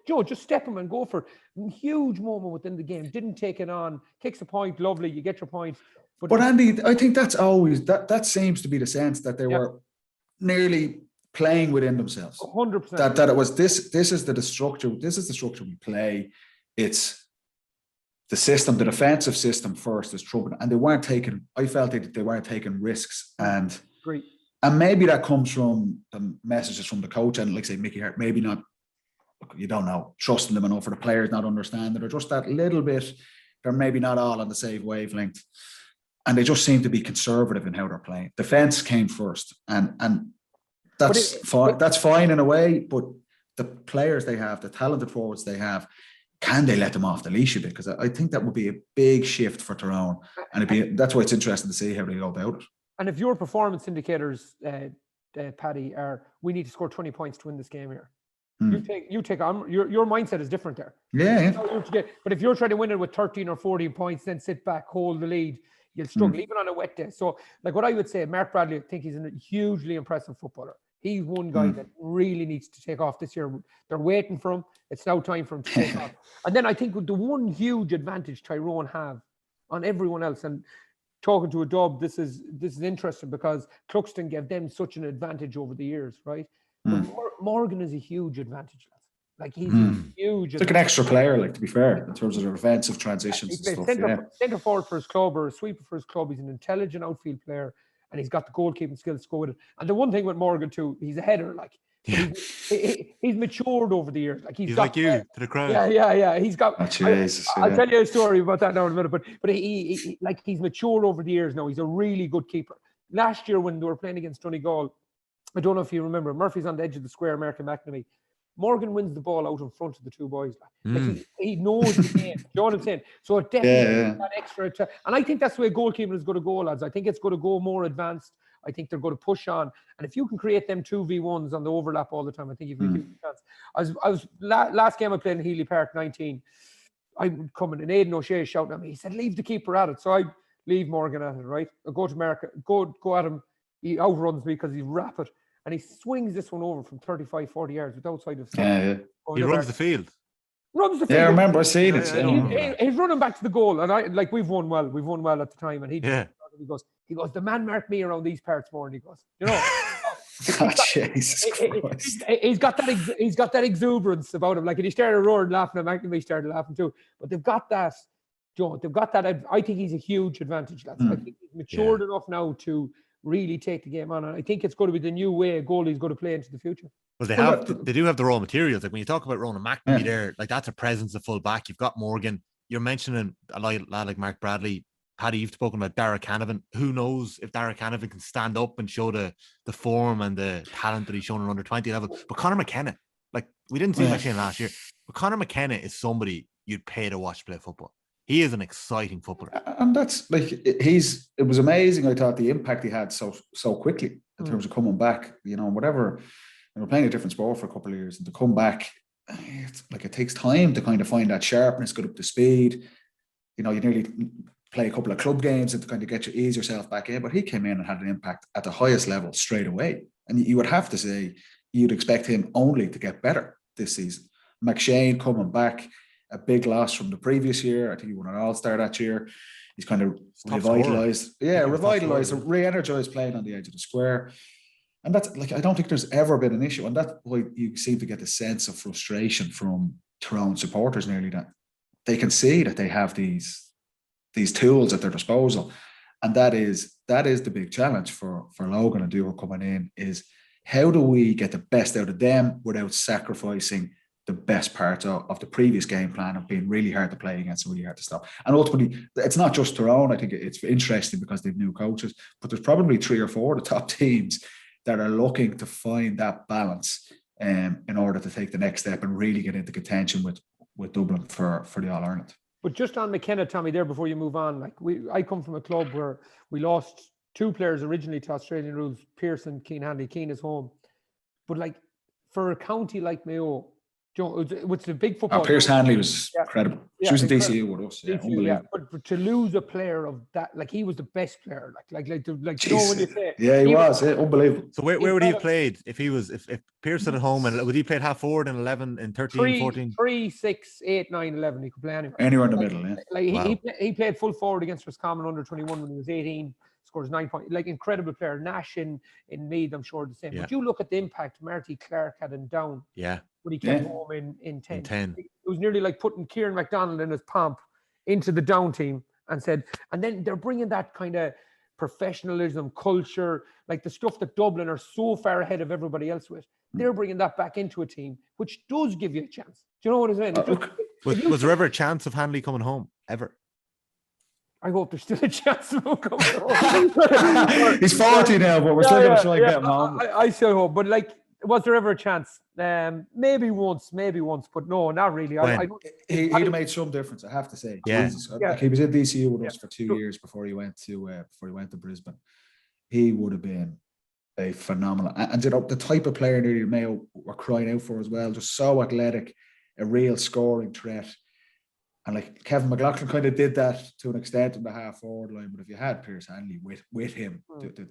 Speaker 2: Joe, just step him and go for it. Huge moment within the game. Didn't take it on. Kicks a point. Lovely. You get your point.
Speaker 3: But Andy, I think that's always that seems to be the sense that they were nearly playing within themselves.
Speaker 2: 100%.
Speaker 3: That it was this is the structure. This is the structure we play. It's the system, the defensive system first is trouble, and they weren't taking. I felt they weren't taking risks, and
Speaker 2: great.
Speaker 3: And maybe that comes from the messages from the coach and, like say, Mickey Harte, maybe not, you don't know, trusting them enough, or the players not understanding, or just that little bit, they're maybe not all on the same wavelength. And they just seem to be conservative in how they're playing. Defense came first, and that's fine. That's fine in a way, but the players they have, the talented forwards they have, can they let them off the leash a bit? Because I think that would be a big shift for Tyrone, and that's why it's interesting to see how they go about it.
Speaker 2: And if your performance indicators, Paddy, are we need to score 20 points to win this game here, you take on your mindset is different there.
Speaker 3: Yeah.
Speaker 2: But if you're trying to win it with 13 or 14 points, then sit back, hold the lead, you'll struggle even on a wet day. So, like what I would say, Mark Bradley, I think he's a hugely impressive footballer. He's one guy that really needs to take off this year. They're waiting for him. It's now time for him to take off. And then I think the one huge advantage Tyrone have on everyone else, and talking to a Dub, this is interesting because Cluxton gave them such an advantage over the years, right? But Morgan is a huge advantage. Like he's huge.
Speaker 3: It's like an extra player, like, to be fair, in terms of the defensive transitions and stuff.
Speaker 2: Centre forward for his club or a sweeper for his club. He's an intelligent outfield player, and he's got the goalkeeping skills to go with it. And the one thing with Morgan too, he's a header. Like he's matured over the years. Like he's got,
Speaker 1: like you to the crowd.
Speaker 2: Yeah. He's got.
Speaker 3: I'll
Speaker 2: tell you a story about that now in a minute. But he like he's matured over the years now. He's a really good keeper. Last year when they were playing against Donegal, I don't know if you remember, Murphy's on the edge of the square, American McNamee. Morgan wins the ball out in front of the two boys. Like he knows the game. You know what I'm saying? So it definitely that extra. And I think that's the way goalkeeping is going to go, lads. I think it's going to go more advanced. I think they're going to push on. And if you can create them 2v1s on the overlap all the time, I think you've got a huge chance. I was last game I played in Healy Park 19. I'm coming and Aidan O'Shea shouting at me. He said, leave the keeper at it. So I leave Morgan at it, right? I go to America, go at him. He outruns me because he's rapid. And he swings this one over from 35, 40 yards without sight of sight.
Speaker 1: He runs the field.
Speaker 2: Yeah,
Speaker 3: I remember seeing it.
Speaker 2: He's running back to the goal. And we've won well. We've won well at the time. And he goes, the man marked me around these parts more. And he goes,
Speaker 3: Jesus Christ.
Speaker 2: He's got that exuberance about him. Like, and he started roaring, laughing. And McNamee started laughing too. But they've got that, Joe. They've got that. I think he's a huge advantage. I think he's matured enough now to really take the game on. And I think it's going to be the new way a goalie's going to play into the future.
Speaker 1: Well, they do have the raw materials. Like when you talk about Ronan McNamee there, like that's a presence of full back. You've got Morgan. You're mentioning a lad like Mark Bradley. Paddy, you've spoken about Darragh Canavan. Who knows if Darragh Canavan can stand up and show the form and the talent that he's shown on under 20 level. But Conor McKenna, like we didn't see McShane last year, but Conor McKenna is somebody you'd pay to watch play football. He is an exciting footballer.
Speaker 3: And that's like, it was amazing. I thought the impact he had so quickly in terms of coming back, whatever. And we're playing a different sport for a couple of years, and to come back, it's like it takes time to kind of find that sharpness, get up to speed. You nearly play a couple of club games and to kind of get ease yourself back in. But he came in and had an impact at the highest level straight away. And you would have to say you'd expect him only to get better this season. McShane coming back, a big loss from the previous year. I think he won an All-Star that year. He's kind of revitalised. Revitalised, re-energised playing on the edge of the square. And that's like, I don't think there's ever been an issue. And that's why you seem to get the sense of frustration from Tyrone supporters nearly, that they can see that they have these tools at their disposal. And that is that is the big challenge for Logan and Dewar coming in, is how do we get the best out of them without sacrificing the best parts of the previous game plan of being really hard to play against and really hard to stop. And ultimately, it's not just Tyrone. I think it's interesting because they've new coaches, but there's probably 3 or 4 of the top teams that are looking to find that balance in order to take the next step and really get into contention with Dublin for the All-Ireland.
Speaker 2: But just on McKenna, Tommy, there before you move on, like I come from a club where we lost 2 players originally to Australian rules, Pearson, Keane, Hanley. Keane is home. But like for a county like Mayo, it's a big football.
Speaker 3: Pierce Hanley was incredible. She was in DCU with us. Yeah,
Speaker 2: DCU,
Speaker 3: unbelievable.
Speaker 2: But to lose a player of that, like he was the best player. Like you know when you say.
Speaker 3: Yeah, he was unbelievable.
Speaker 1: So where would he have played if Pearson at home, and would he played half forward in 11 and 13, 14?
Speaker 2: 3, 6, 8, 9, 11. He could play anywhere.
Speaker 3: Anywhere in the middle, yeah.
Speaker 2: Like he played full forward against Roscommon under 21 when he was 18. Scores 9 points. Like incredible player. Nash in Meath, I'm sure the same. Yeah. But you look at the impact Marty Clark had in Down.
Speaker 1: Yeah.
Speaker 2: When he came home in 10. It was nearly like putting Kieran MacDonald in his pomp into the Down team and then they're bringing that kind of professionalism, culture, like the stuff that Dublin are so far ahead of everybody else with. They're bringing that back into a team, which does give you a chance. Do you know what I'm saying?
Speaker 1: Was there ever a chance of Hanley coming home? Ever?
Speaker 2: I hope there's still a chance of him coming home.
Speaker 3: He's 40 now, but we're still going to try and get him home.
Speaker 2: I still hope. But like, was there ever a chance? Maybe once, but no, not really.
Speaker 3: He'd have made some difference, I have to say.
Speaker 1: Yeah.
Speaker 3: Jesus. Like he was in DCU with us for 2 years before he went to Brisbane. He would have been a phenomenal, and you know, the type of player nearly Mayo were crying out for as well. Just so athletic, a real scoring threat. And like Kevin McLaughlin kind of did that to an extent in the half forward line, but if you had Pierce Hanley with him,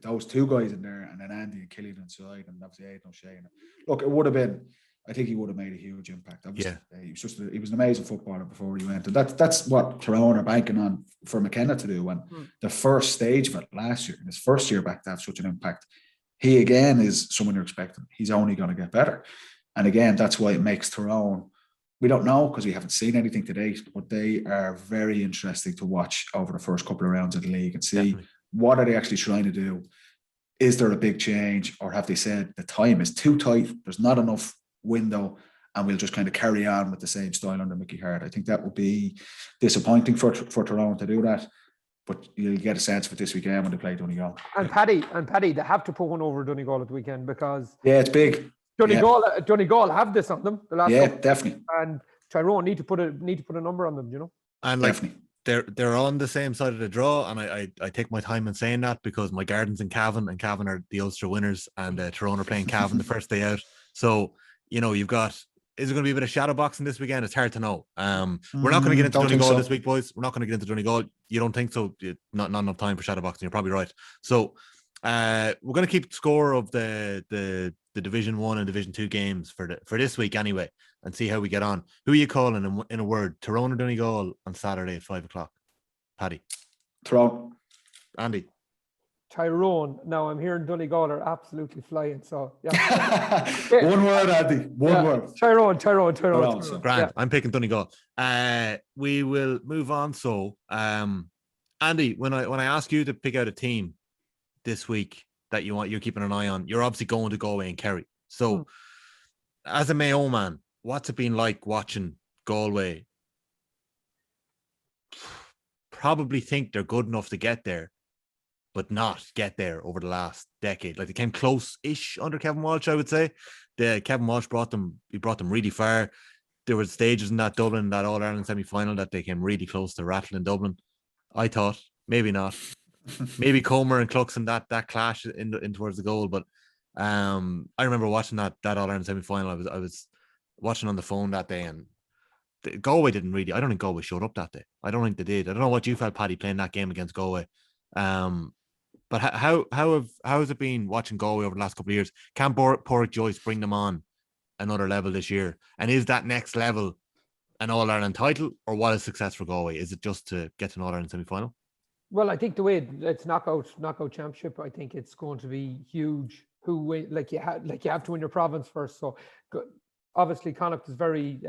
Speaker 3: those 2 guys in there, and then Andy and Killian inside, and obviously Aidan O'Shea. Look, it would have been. I think he would have made a huge impact. Obviously, he was an amazing footballer before he went, and that's what Tyrone are banking on for McKenna to do. When the first stage of it last year, in his first year back, to have such an impact, he again is someone you're expecting. He's only going to get better, and again, that's why it makes Tyrone. We don't know because we haven't seen anything to date, but they are very interesting to watch over the first couple of rounds of the league and see what are they actually trying to do. Is there a big change, or have they said the time is too tight, there's not enough window, and we'll just kind of carry on with the same style under Mickey Harte? I think that would be disappointing for Tyrone to do that, but you'll get a sense for this weekend when they play Donegal.
Speaker 2: And Paddy, they have to put one over Donegal at the weekend because
Speaker 3: it's big.
Speaker 2: Donegal have this on them. The last couple,
Speaker 3: definitely.
Speaker 2: And Tyrone need to put a number on them, you know.
Speaker 1: And like they're on the same side of the draw, and I take my time in saying that because my Garden's in Cavan, and Cavan are the Ulster winners, and Tyrone are playing Cavan the first day out. So you know you've got. Is there going to be a bit of shadow boxing this weekend? It's hard to know. We're not going to get into Donegal this week, boys. We're not going to get into Donegal. You don't think so? Not enough time for shadow boxing. You're probably right. So we're going to keep score of the Division 1 and Division 2 games for this week anyway, and see how we get on. Who are you calling in a word? Tyrone or Donegal on Saturday at 5:00? Paddy.
Speaker 3: Tyrone.
Speaker 1: Andy.
Speaker 2: Tyrone. Now I'm hearing Donegal are absolutely flying. So
Speaker 3: one word, Andy. One word.
Speaker 2: Tyrone.
Speaker 1: Grand. Yeah. I'm picking Donegal. We will move on. So, Andy, when I ask you to pick out a team this week that you're keeping an eye on, you're obviously going to Galway and Kerry. So as a Mayo man, what's it been like watching Galway? Probably think they're good enough to get there, but not get there over the last decade. Like they came close-ish under Kevin Walsh, I would say. Kevin Walsh brought them really far. There were stages in that Dublin, that All-Ireland semi-final that they came really close to Rattle in Dublin. I thought, maybe not. Maybe Comer and Cluxon that clash in towards the goal, but I remember watching that All-Ireland semi-final. I was watching on the phone that day, and Galway didn't really. I don't think Galway showed up that day. I don't think they did. I don't know what you felt, Paddy, playing that game against Galway. But how has it been watching Galway over the last couple of years? Can Pádraig Joyce bring them on another level this year? And is that next level an All-Ireland title, or what is success for Galway? Is it just to get to an All-Ireland semi-final?
Speaker 2: Well, I think the way it's knockout championship, I think it's going to be huge. You have to win your province first. So obviously Connacht is very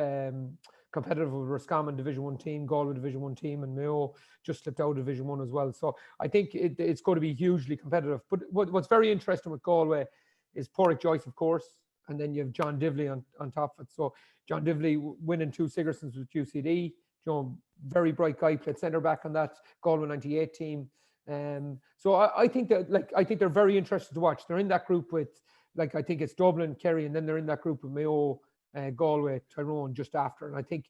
Speaker 2: competitive with Roscommon Division 1 team, Galway Division 1 team, and Mayo just slipped out of Division 1 as well. So I think it's going to be hugely competitive. But what's very interesting with Galway is Pádraig Joyce, of course, and then you have John Divley on top of it. So John Divley winning 2 Sigersons with UCD. Very bright guy, played centre back on that Galway 98 team. So I think that I think they're very interesting to watch. They're in that group with I think it's Dublin, Kerry, and then they're in that group with Mayo, Galway, Tyrone just after. And I think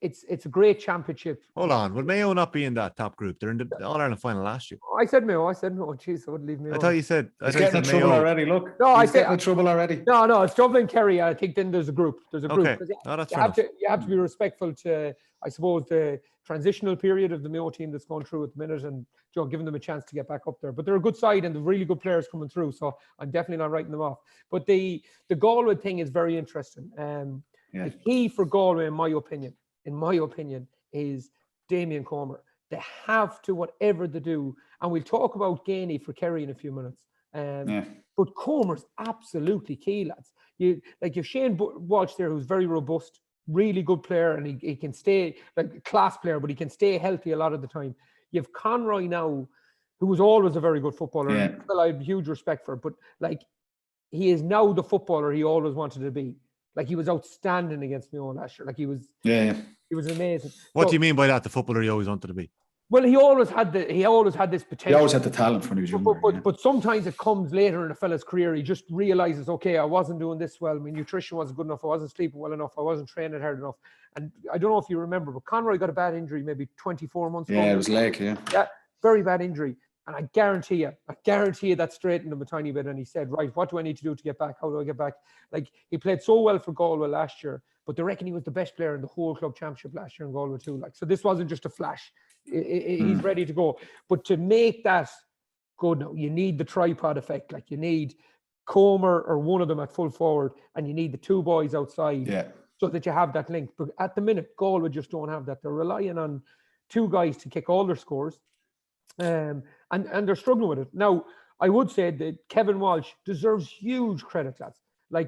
Speaker 2: it's a great championship.
Speaker 1: Hold on, will Mayo not be in that top group? They're in the All-Ireland final last year.
Speaker 2: I said Mayo. Jeez, I wouldn't leave Mayo.
Speaker 1: I thought you said.
Speaker 3: He's getting in trouble already. Look,
Speaker 2: no,
Speaker 3: he's getting in trouble already.
Speaker 2: No, it's Dublin, Kerry. I think then there's a group.
Speaker 1: Okay. No, that's
Speaker 2: you have to be respectful to, I suppose, the transitional period of the Mayo team that's going through at the minute, and giving them a chance to get back up there. But they're a good side and they're really good players coming through. So I'm definitely not writing them off. But the Galway thing is very interesting. The key for Galway, in my opinion, is Damien Comer. They have to, whatever they do, and we'll talk about Geaney for Kerry in a few minutes. But Comer's absolutely key, lads. You've Shane Walsh there, who's very robust, really good player, and he can stay a class player, but he can stay healthy a lot of the time. You have Conroy now, who was always a very good footballer. Yeah. Well, I have huge respect for, but he is now the footballer he always wanted to be. He was outstanding against Mayo last year. He was amazing.
Speaker 1: What do you mean by that? The footballer he always wanted to be?
Speaker 2: Well, he always had this potential.
Speaker 3: He always had the talent when he was younger.
Speaker 2: But sometimes it comes later in a fella's career. He just realizes, okay, I wasn't doing this well. My nutrition wasn't good enough. I wasn't sleeping well enough. I wasn't training hard enough. And I don't know if you remember, but Conroy got a bad injury maybe 24 months ago.
Speaker 3: Yeah, it was leg, yeah.
Speaker 2: Yeah, very bad injury. And I guarantee you that straightened him a tiny bit. And he said, right, what do I need to do to get back? How do I get back? He played so well for Galway last year, but they reckon he was the best player in the whole club championship last year in Galway too. So this wasn't just a flash. He's ready to go. But to make that good now, you need the tripod effect. You need Comer or one of them at full forward, and you need the 2 boys outside so that you have that link. But at the minute, Galway just don't have that. They're relying on 2 guys to kick all their scores. And they're struggling with it. Now, I would say that Kevin Walsh deserves huge credit, lads. I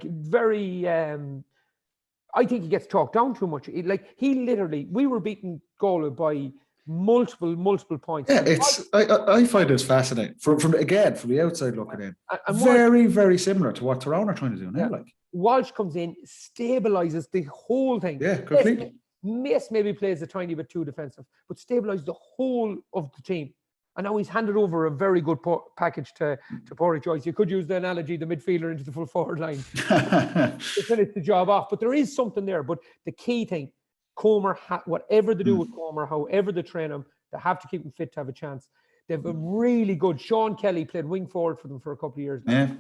Speaker 2: think he gets talked down too much. He literally, we were beating Galway by multiple points.
Speaker 3: Yeah, I find this fascinating. From the outside looking in, very, very similar to what Tyrone are trying to do now.
Speaker 2: Walsh comes in, stabilizes the whole thing.
Speaker 3: Yeah, completely.
Speaker 2: Mace maybe plays a tiny bit too defensive, but stabilizes the whole of the team. And now he's handed over a very good package to Pádraig Joyce. You could use the analogy, the midfielder into the full forward line to finish the job off. But there is something there. But the key thing, Comer, whatever they do with Comer, however they train him, they have to keep him fit to have a chance. They have a really good, Sean Kelly played wing forward for them for a couple of years now.
Speaker 3: Yeah.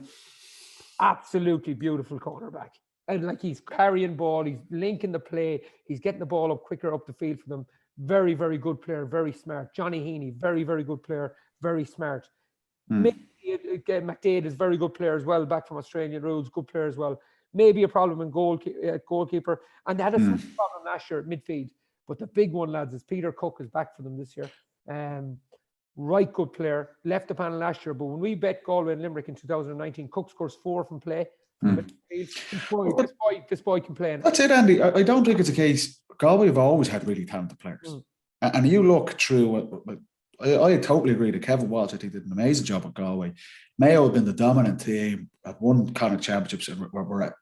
Speaker 2: Absolutely beautiful cornerback. And he's carrying ball, he's linking the play, he's getting the ball up quicker up the field for them. Very, very good player, very smart. Johnny Heaney, very, very good player, very smart. McDade is a very good player as well, back from Australian rules, good player as well. Maybe a problem in goalkeeper. And they had a problem last year at midfield. But the big one, lads, is Peter Cook is back for them this year. Right good player. Left the panel last year, but when we bet Galway and Limerick in 2019, Cook scores 4 from play. This boy can play.
Speaker 3: That's it, Andy. I don't think it's a case. Galway have always had really talented players. And you look through, I totally agree that Kevin Walsh, I think, did an amazing job at Galway. Mayo have been the dominant team at one Connacht Championships and were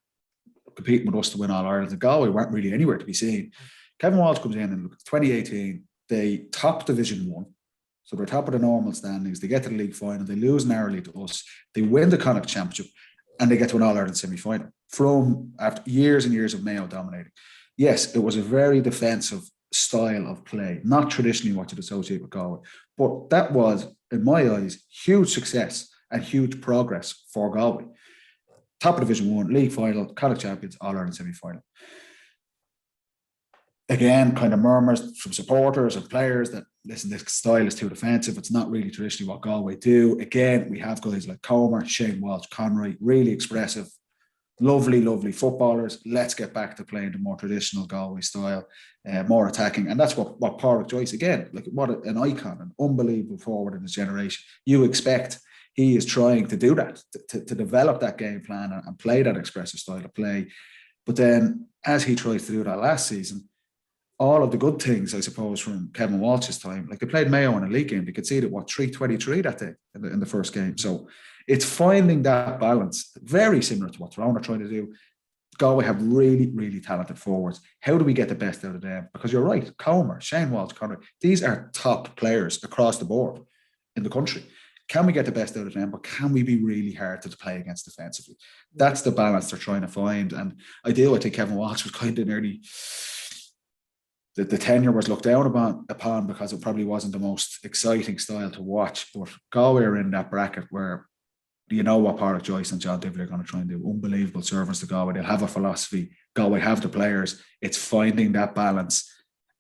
Speaker 3: competing with us to win All Ireland. And Galway weren't really anywhere to be seen. Kevin Walsh comes in and look, 2018, they top Division 1. So they're top of the normal standings. They get to the league final. They lose narrowly to us. They win the Connacht Championship and they get to an All Ireland semi-final from after years and years of Mayo dominating. Yes, it was a very defensive style of play, not traditionally what you'd associate with Galway. But that was, in my eyes, huge success and huge progress for Galway. Top of Division 1, league final, Connacht champions, All-Ireland semi-final. Again, kind of murmurs from supporters and players that, listen, this style is too defensive. It's not really traditionally what Galway do. Again, we have guys like Comer, Shane Walsh, Conroy, really expressive, lovely footballers. Let's get back to playing the more traditional Galway style, more attacking. And that's what Pádraig Joyce, again, like what an icon, an unbelievable forward in his generation. You expect he is trying to do that, to develop that game plan and play that expressive style of play. But then as he tries to do that last season, all of the good things, I suppose, from Kevin Walsh's time, like they played Mayo in a league game, they conceded 3-23 that day in the first game. So it's finding that balance, very similar to what Tyrone are trying to do. Galway have really, really talented forwards. How do we get the best out of them? Because you're right, Comer, Shane Walsh, Conor, these are top players across the board in the country. Can we get the best out of them? But can we be really hard to play against defensively? That's the balance they're trying to find. And I think Kevin Walsh was kind of nearly... The tenure was looked down upon because it probably wasn't the most exciting style to watch. But Galway are in that bracket where you know what Pádraig Joyce and John Divilly are going to try and do. Unbelievable servants to Galway. They'll have a philosophy. Galway have the players. It's finding that balance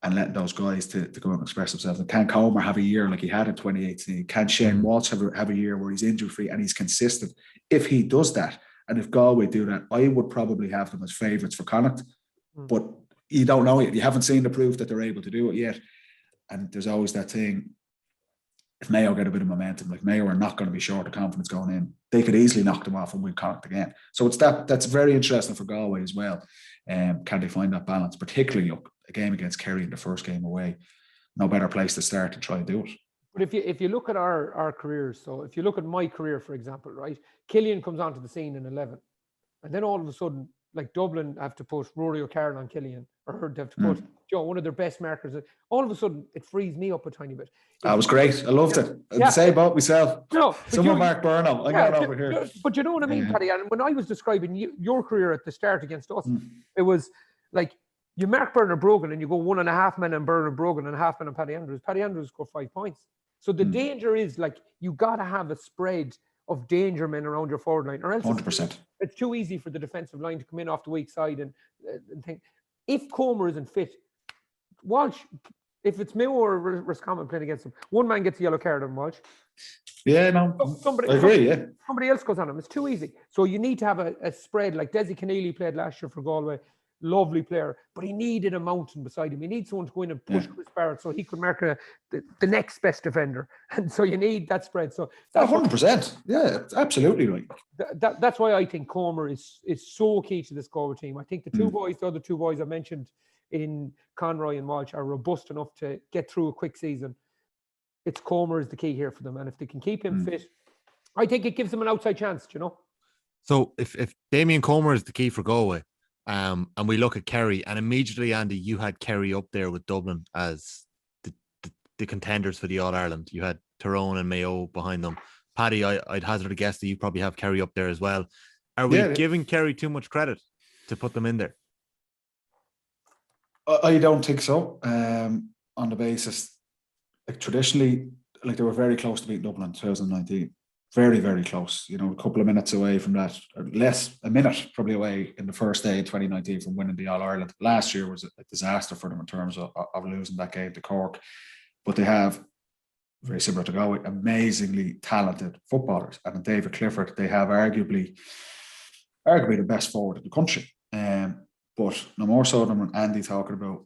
Speaker 3: and letting those guys to go and express themselves. And can Comer have a year like he had in 2018? Can Shane Walsh have a year where he's injury-free and he's consistent? If he does that, and if Galway do that, I would probably have them as favourites for Connacht. But you don't know yet. You haven't seen the proof that they're able to do it yet. And there's always that thing. If Mayo get a bit of momentum, like Mayo are not going to be short of confidence going in. They could easily knock them off and win Connacht again. So it's that's very interesting for Galway as well. Can they find that balance, particularly a game against Kerry in the first game away? No better place to start to try and do it.
Speaker 2: But if you look at our careers, so if you look at my career, for example, right, Killian comes onto the scene in 11, and then all of a sudden, like Dublin have to put Rory O'Carroll on Killian, or they have to put one of their best markers. All of a sudden, it frees me up a tiny bit.
Speaker 3: That was great. I loved it. The same about myself.
Speaker 2: No,
Speaker 3: someone Mark Burnham. I got over here.
Speaker 2: But you know what I mean, Paddy? And when I was describing your career at the start against us, it was like you mark Bernard Brogan and you go 1.5 men on Bernard Brogan and 1/2 men on Paddy Andrews. Paddy Andrews scored 5 points. So the danger is like you got to have a spread of danger men around your forward line, or else
Speaker 3: 100%.
Speaker 2: It's too easy for the defensive line to come in off the weak side and think. If Comer isn't fit, Walsh, if it's Mayo or Roscommon playing against him, one man gets a yellow card on Walsh.
Speaker 3: Yeah, no, I agree, yeah.
Speaker 2: Somebody else goes on him. It's too easy. So you need to have a spread, like Desi Keneally played last year for Galway. Lovely player, but he needed a mountain beside him. He needs someone to go in and push Chris Barrett so he could mark the next best defender. And so you need that spread. So
Speaker 3: 100%. Yeah, absolutely right.
Speaker 2: That's why I think Comer is so key to this Galway team. I think the other two boys I mentioned in Conroy and Walsh are robust enough to get through a quick season. It's Comer is the key here for them. And if they can keep him fit, I think it gives them an outside chance, you know?
Speaker 1: So if Damien Comer is the key for Galway, and we look at Kerry, and immediately, Andy, you had Kerry up there with Dublin as the contenders for the All-Ireland. You had Tyrone and Mayo behind them. Paddy, I'd hazard a guess that you probably have Kerry up there as well. Are we giving Kerry too much credit to put them in there?
Speaker 3: I don't think so. On the basis, like traditionally, like they were very close to beating Dublin in 2019. Very, very close. You know, a couple of minutes away from that, or less, a minute probably away in the first day of 2019 from winning the All-Ireland. Last year was a disaster for them in terms of losing that game to Cork. But they have, very similar to Galway, amazingly talented footballers. And in David Clifford, they have arguably the best forward in the country. But no more so than when Andy talking about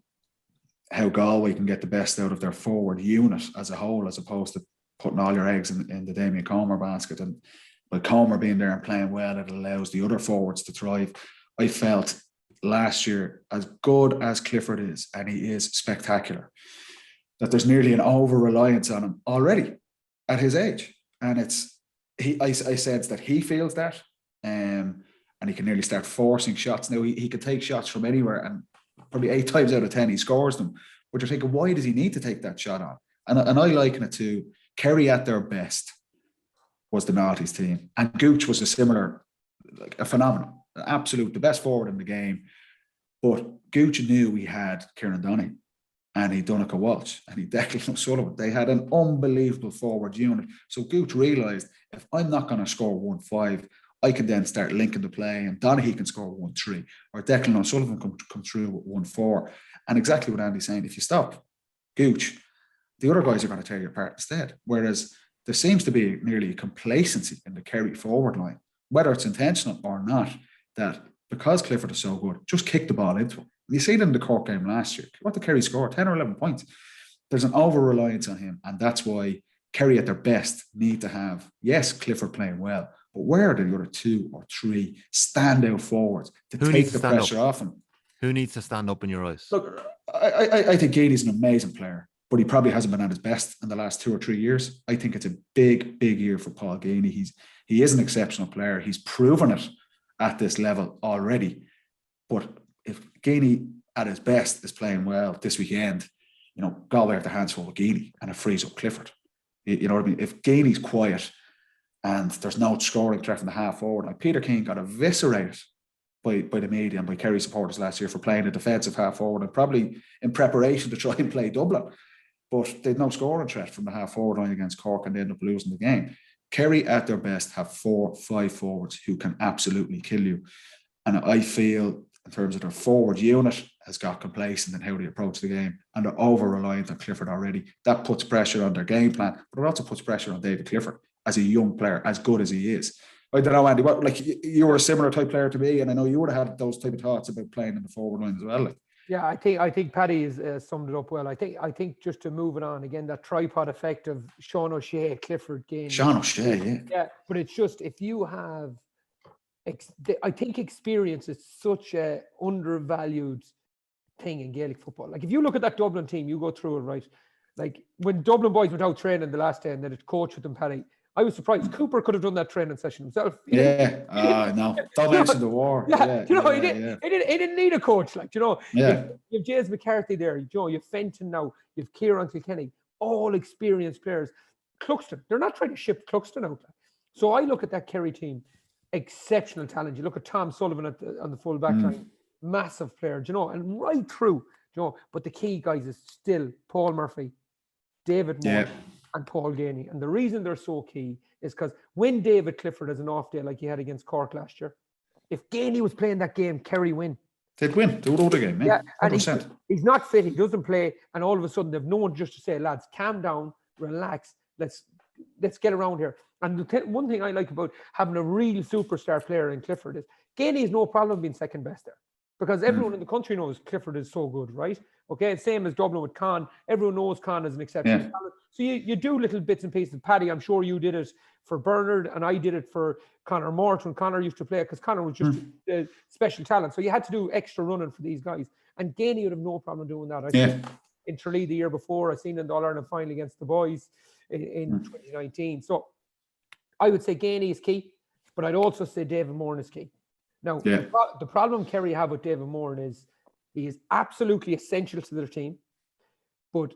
Speaker 3: how Galway can get the best out of their forward unit as a whole, as opposed to putting all your eggs in the Damien Comer basket. And by Comer being there and playing well, it allows the other forwards to thrive. I felt last year, as good as Clifford is, and he is spectacular, that there's nearly an over-reliance on him already at his age. And I sense that he feels that, and he can nearly start forcing shots. Now, he can take shots from anywhere, and probably 8 times out of 10 he scores them. But you're thinking, why does he need to take that shot on? And I liken it to Kerry at their best was the Naughties team. And Gooch was a similar, like a phenomenon, the best forward in the game. But Gooch knew he had Kieran Donaghy and he Donica Walsh and he Declan O'Sullivan. They had an unbelievable forward unit. So Gooch realised, if I'm not going to score 1-5, I can then start linking the play, and Donaghy can score 1-3, or Declan O'Sullivan come through with 1-4. And exactly what Andy's saying, if you stop Gooch, the other guys are going to tear you apart instead. Whereas there seems to be nearly a complacency in the Kerry forward line, whether it's intentional or not, that because Clifford is so good, just kick the ball into him. You see it in the Cork game last year. What did Kerry score? 10 or 11 points. There's an over-reliance on him, and that's why Kerry at their best need to have, yes, Clifford playing well, but where are the other 2 or 3 standout forwards to take the pressure off him?
Speaker 1: Who needs to stand up in your eyes?
Speaker 3: Look, I think Geaney's an amazing player, but he probably hasn't been at his best in the last 2 or 3 years. I think it's a big year for Paul Geaney. He is an exceptional player. He's proven it at this level already. But if Geaney at his best is playing well this weekend, Galway have their hands full with Geaney and it frees up Clifford. You know what I mean? If Geaney's quiet and there's no scoring threat from the half forward, like Peter Keane got eviscerated by the media and by Kerry supporters last year for playing a defensive half forward and probably in preparation to try and play Dublin. But they had no scoring threat from the half forward line against Cork and they ended up losing the game. Kerry at their best have 4-5 forwards who can absolutely kill you. And I feel in terms of their forward unit has got complacent in how they approach the game and they're over-reliant on Clifford already. That puts pressure on their game plan, but it also puts pressure on David Clifford as a young player, as good as he is. I don't know, Andy, you were a similar type player to me and I know you would have had those type of thoughts about playing in the forward line as well.
Speaker 2: Yeah, I think Paddy has summed it up well. I think just to move it on again, that tripod effect of Sean O'Shea, Clifford, Geaney.
Speaker 3: Sean O'Shea, yeah.
Speaker 2: Yeah, but it's just if you have, I think experience is such a undervalued thing in Gaelic football. Like if you look at that Dublin team, you go through it, right? Like when Dublin boys went out training the last day and then it coached with them, Paddy, I was surprised. Cooper could have done that training session himself.
Speaker 3: Yeah, no. Don't mention the war.
Speaker 2: He didn't need a coach.
Speaker 3: Yeah.
Speaker 2: You've James McCarthy there. You've Fenton now. You've Kieran Kilkenny. All experienced players. Cluxton. They're not trying to ship Cluxton out. So I look at that Kerry team. Exceptional talent. You look at Tom Sullivan on the full back line. Massive player. And right through. But the key guys is still Paul Murphy, David Moran, and Paul Geaney. And the reason they're so key is because when David Clifford has an off day like he had against Cork last year, if Geaney was playing that game, Kerry win.
Speaker 3: They'd win. They would win the game, man.
Speaker 2: Yeah, and
Speaker 3: 100%.
Speaker 2: he's not fit. He doesn't play. And all of a sudden, they've no one just to say, lads, calm down, relax. Let's get around here. And one thing I like about having a real superstar player in Clifford is Geaney has no problem being second best there. Because everyone in the country knows Clifford is so good, right? Okay, same as Dublin with Con. Everyone knows Con is an exceptional talent. So you do little bits and pieces. Paddy, I'm sure you did it for Bernard, and I did it for Conor Mort when Conor used to play it, because Conor was just a special talent. So you had to do extra running for these guys. And Geaney would have no problem doing that. I think in Tralee the year before, I seen in the All-Ireland final against the boys in 2019. So I would say Geaney is key, but I'd also say David Moran is key. Now, the problem Kerry have with David Moran is he is absolutely essential to their team, but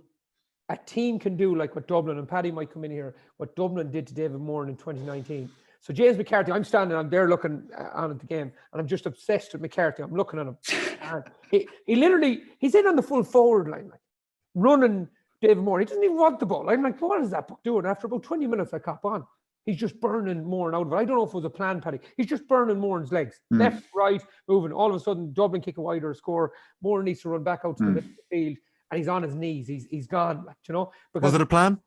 Speaker 2: a team can do like what Dublin, and Paddy might come in here, what Dublin did to David Moran in 2019. So James McCarthy, I'm standing on there looking on at the game, and I'm just obsessed with McCarthy. I'm looking at him. And he's in on the full forward line, like running David Moran. He doesn't even want the ball. I'm like, what is that book doing? After about 20 minutes, I cop on. He's just burning Moran out of it. I don't know if it was a plan, Paddy. He's just burning Moran's legs. Left, right, moving. All of a sudden, Dublin kick a wider score. Moran needs to run back out to the middle of the field, and he's on his knees. He's gone,
Speaker 1: Was it a plan?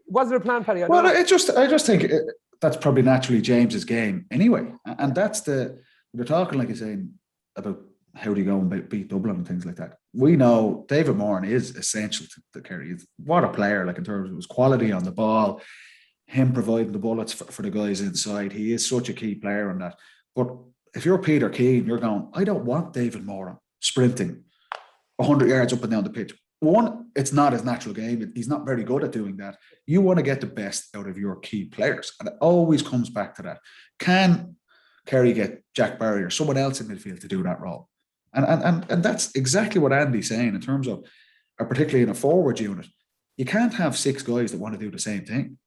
Speaker 2: Was it a plan, Paddy?
Speaker 3: I just think that's probably naturally James's game anyway. And that's they're talking, like you're saying, about how do you go and beat Dublin and things like that. We know David Moran is essential to Kerry. What a player, like in terms of his quality on the ball, him providing the bullets for the guys inside. He is such a key player on that. But if you're Peter Keane, you're going, I don't want David Moran sprinting 100 yards up and down the pitch. One, it's not his natural game. He's not very good at doing that. You want to get the best out of your key players. And it always comes back to that. Can Kerry get Jack Barry or someone else in midfield to do that role? And that's exactly what Andy's saying in terms of, or particularly in a forward unit. You can't have 6 guys that want to do the same thing.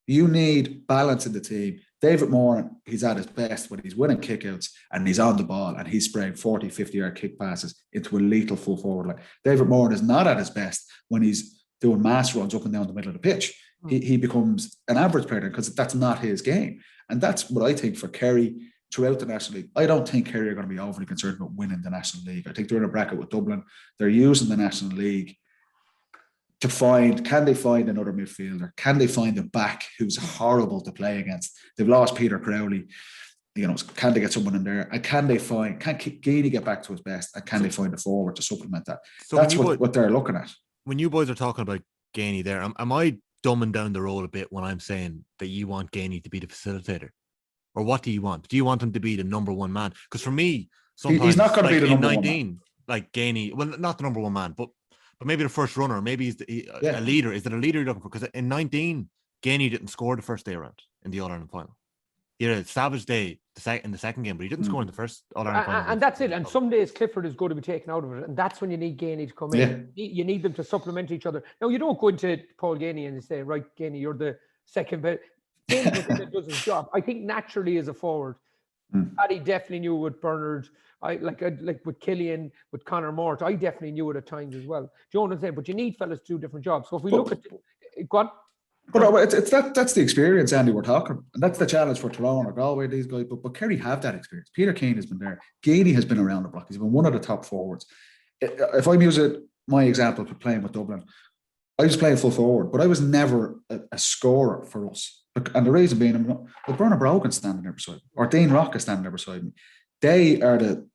Speaker 3: You need balance in the team. David Moran, he's at his best when he's winning kickouts and he's on the ball and he's spraying 40, 50-yard kick passes into a lethal full forward line. David Moran is not at his best when he's doing mass runs up and down the middle of the pitch. He becomes an average player because that's not his game. And that's what I think for Kerry throughout the National League. I don't think Kerry are going to be overly concerned about winning the National League. I think they're in a bracket with Dublin. They're using the National League to can they find another midfielder? Can they find a back who's horrible to play against? They've lost Peter Crowley. Can they get someone in there? And can Geaney get back to his best? And can they find a forward to supplement that? So that's what they're looking at.
Speaker 1: When you boys are talking about Geaney there, am I dumbing down the role a bit when I'm saying that you want Geaney to be the facilitator? Or what do you want? Do you want him to be the number one man? Because for me, sometimes
Speaker 3: he's not going to be the number
Speaker 1: 19, like Geaney, well, not the number one man, but maybe the first runner, maybe he's a leader. Is it a leader you're looking for? Because in 19, Geaney didn't score the first day around in the All-Ireland final. He had a savage day in the second game, but he didn't score in the first All-Ireland final.
Speaker 2: And that's it. And some days Clifford is going to be taken out of it. And that's when you need Geaney to come in. You need them to supplement each other. Now, you don't go into Paul Geaney and say, right, Geaney, you're the second best. Geaney does his job. I think naturally as a forward, Paddy definitely knew with Bernard, like with Killian, with Conor Mort, I definitely knew it at times as well. Do you know what I'm saying? But you need fellas to do different jobs. So if we look at go on.
Speaker 3: But that's the experience, Andy, we're talking. And that's the challenge for Tyrone or Galway, these guys. But Kerry have that experience. Peter Keane has been there. Geaney has been around the block. He's been one of the top forwards. If I use my example for playing with Dublin, I was playing full forward, but I was never a scorer for us. And the reason being, Bernard Brogan's standing there beside me, or Dean Rock is standing there beside me. They are the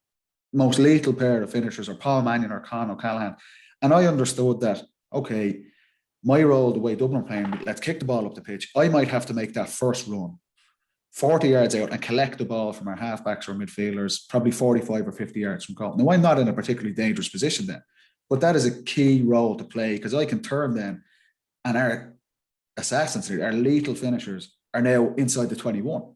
Speaker 3: most lethal pair of finishers, or Paul Mannion or Con O'Callaghan. And I understood that, okay, my role, the way Dublin are playing, let's kick the ball up the pitch. I might have to make that first run 40 yards out and collect the ball from our halfbacks or midfielders, probably 45 or 50 yards from goal. Now, I'm not in a particularly dangerous position then, but that is a key role to play, because I can turn then, and our assassins, our lethal finishers, are now inside the 21.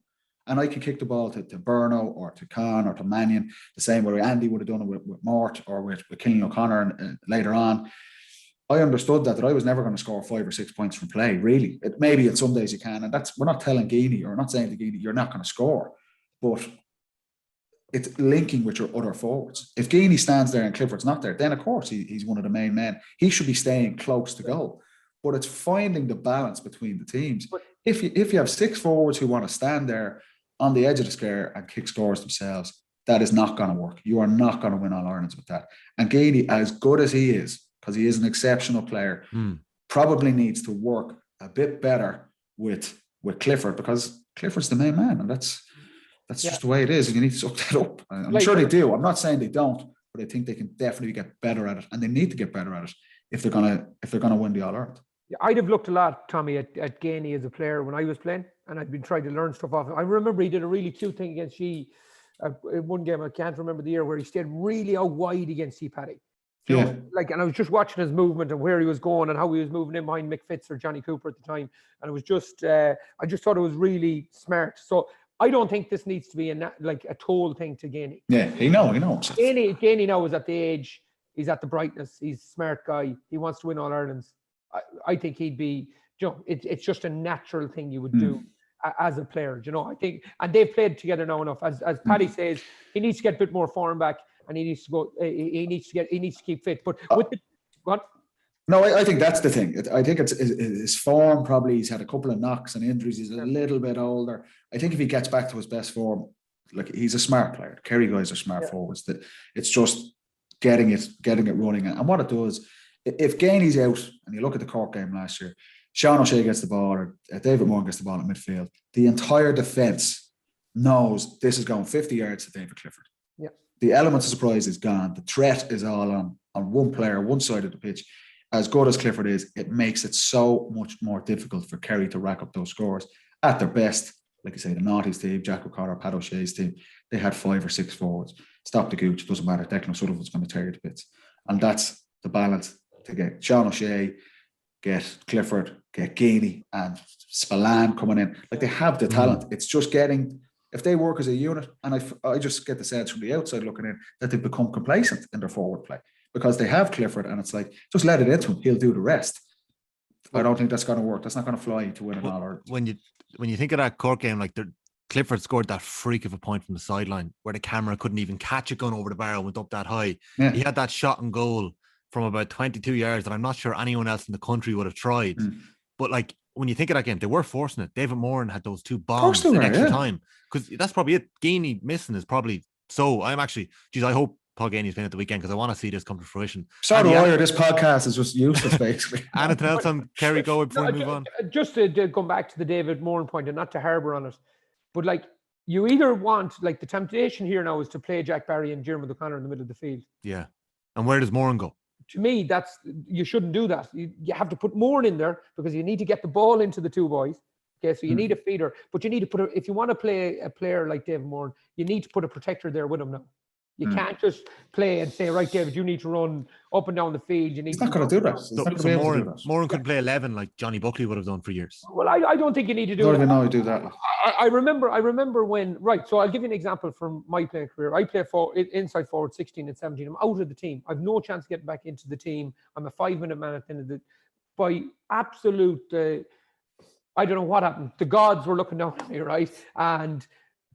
Speaker 3: And I can kick the ball to Burno or to Con or to Mannion, the same way Andy would have done it with Mort or with Killian O'Connor later on. I understood that I was never going to score 5 or 6 points from play, really. Maybe in some days you can, and we're not telling Geaney, or not saying to Geaney, you're not going to score, but it's linking with your other forwards. If Geaney stands there and Clifford's not there, then of course he's one of the main men. He should be staying close to goal. But it's finding the balance between the teams. If you have 6 forwards who want to stand there on the edge of the square and kick scores themselves, that is not going to work. You are not going to win All-Irelands with that. And Geaney, as good as he is, because he is an exceptional player, probably needs to work a bit better with Clifford, because Clifford's the main man, and that's just the way it is. And you need to suck that up. I'm sure they do. I'm not saying they don't, but I think they can definitely get better at it, and they need to get better at it if they're gonna win the All-Ireland.
Speaker 2: Yeah, I'd have looked a lot, Tommy, at Geaney as a player when I was playing, and I'd been trying to learn stuff off him. I remember he did a really cute thing against in one game. I can't remember the year, where he stayed really out wide against Paddy. You know, and I was just watching his movement and where he was going and how he was moving in behind Mick Fitz or Johnny Cooper at the time. And it was just, I just thought it was really smart. So I don't think this needs to be a toll thing to Geaney.
Speaker 3: Yeah, he knows.
Speaker 2: Geaney now is at the age, he's at the brightness, he's a smart guy. He wants to win All Irelands. I think he'd be, it's just a natural thing you would do as a player, I think, and they've played together now enough. As Paddy says, he needs to get a bit more form back. And he needs to go. He needs to keep fit. But with what?
Speaker 3: No, I think that's the thing. I think it's his form. Probably he's had a couple of knocks and injuries. He's a little bit older. I think if he gets back to his best form, like, he's a smart player. Kerry guys are smart forwards. That it's just getting it running. And what it does, if Geaney's out, and you look at the Cork game last year, Sean O'Shea gets the ball, or David Moran gets the ball at midfield, the entire defence knows this is going 50 yards to David Clifford.
Speaker 2: Yeah.
Speaker 3: The element of surprise is gone. The threat is all on one player, one side of the pitch. As good as Clifford is, it makes it so much more difficult for Kerry to rack up those scores. At their best, like you say, the Naughties team, Jack O'Connor, Pat O'Shea's team, they had 5 or 6 forwards. Stop the gooch, doesn't matter. Declan Sutherland's going to tear you to bits. And that's the balance to get Sean O'Shea, get Clifford, get Geaney, and Spillane coming in. Like, they have the talent. It's just getting... If they work as a unit, and I just get the sense from the outside looking in that they've become complacent in their forward play, because they have Clifford, and it's like, just let it into him, he'll do the rest. I don't think that's going to work. That's not going to fly to win an All-Ireland.
Speaker 1: When you think of that Cork game, like, Clifford scored that freak of a point from the sideline where the camera couldn't even catch a gun over the barrel, went up that high. Yeah. He had that shot and goal from about 22 yards that I'm not sure anyone else in the country would have tried. But, like, when you think of that game, they were forcing it. David Moran had those 2 bombs in extra time, because that's probably it. Geaney missing is probably so. I'm actually, I hope Paul Geaney's playing at the weekend, because I want to see this come to fruition.
Speaker 3: Sorry, lawyer, this podcast is just useless, basically.
Speaker 1: Anything else on Kerry Galway before we move on?
Speaker 2: Just to come back to the David Moran point, and not to harbour on it, but, like, you either want, like, the temptation here now is to play Jack Barry and Diarmuid O'Connor in the middle of the field.
Speaker 1: Yeah. And where does Moran go?
Speaker 2: To me, you shouldn't do that. You have to put Moran in there, because you need to get the ball into the 2 boys. Okay, so you need a feeder, but you need to if you want to play a player like David Moran, you need to put a protector there with him now. You can't just play and say, right, David, you need to run up and down the field. You need
Speaker 3: He's not going to do that. He's not going to be able to do that.
Speaker 1: Moran could play 11 like Johnny Buckley would have done for years.
Speaker 2: Well, I don't think you need to do
Speaker 3: I don't
Speaker 2: it.
Speaker 3: even know he do that.
Speaker 2: I remember when, right, so I'll give you an example from my playing career. I play inside forward 16 and 17. I'm out of the team. I've no chance of getting back into the team. I'm a 5-minute man at the end of the, by absolute, I don't know what happened. The gods were looking down at me, right? And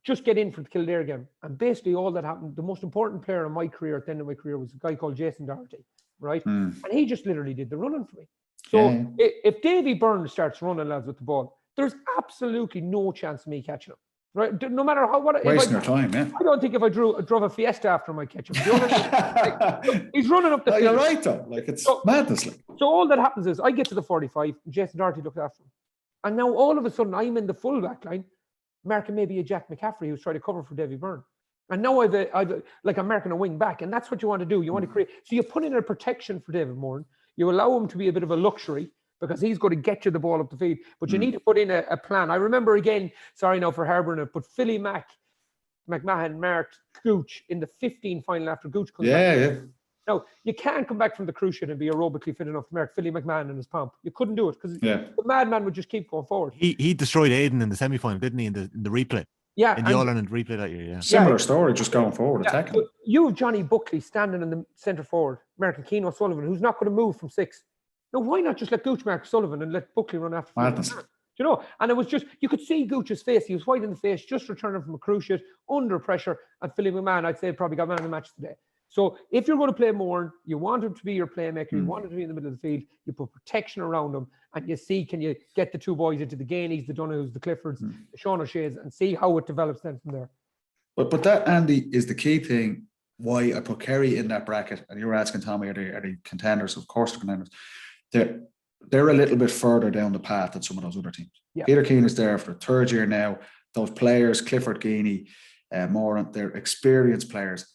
Speaker 2: just get in for the Kildare game. And basically all that happened, the most important player in my career at the end of my career was a guy called Jason Doherty, right? And he just literally did the running for me. So if Davy Byrne starts running, lads, with the ball, there's absolutely no chance of me catching him, right? No matter how, what,
Speaker 3: wasting your time, yeah.
Speaker 2: I don't think if I drove a Fiesta after him, I'd catch him. Like, he's running up the field.
Speaker 3: You're right, though. Like, it's madness. Like.
Speaker 2: So all that happens is I get to the 45, Jason Doherty looks after him. And now all of a sudden I'm in the full back line, marking maybe a Jack McCaffrey who's trying to cover for Davy Byrne. And now I've like I'm marking a wing back, and that's what you want to do. You want to create, so you put in a protection for David Moran. You allow him to be a bit of a luxury because he's going to get you the ball up the field, but you need to put in a plan. I remember again, sorry now for harbouring it, but Philly McMahon marked Gooch in the 15 final after Gooch comes back.
Speaker 3: Yeah.
Speaker 2: Now, you can't come back from the cruciate and be aerobically fit enough to mark Philly McMahon in his pomp. You couldn't do it because the madman would just keep going forward.
Speaker 1: He destroyed Aiden in the semi-final, didn't he, in the replay?
Speaker 2: Yeah.
Speaker 1: In the All-Ireland replay that year, yeah.
Speaker 3: Similar story, just going forward, attacking.
Speaker 2: You have Johnny Buckley standing in the centre forward, marking Keane O'Sullivan, who's not going to move from 6. Now, why not just let Gooch mark Sullivan and let Buckley run after
Speaker 3: Madness.
Speaker 2: You know, and it was just, you could see Gooch's face. He was white in the face, just returning from a cruciate, under pressure, and Philly McMahon, I'd say, probably got man of the match today. So if you're going to play Moran, you want him to be your playmaker, you want him to be in the middle of the field, you put protection around him, and you see, can you get the two boys into the Geaneys, the Donohues, the Cliffords, the Sean O'Shea's, and see how it develops then from there.
Speaker 3: But that, Andy, is the key thing why I put Kerry in that bracket. And you were asking Tommy, are they contenders? Of course they're contenders. They're a little bit further down the path than some of those other teams. Yeah. Peter Keane is there for the 3rd year now. Those players, Clifford, Geaney, Moran, they're experienced players.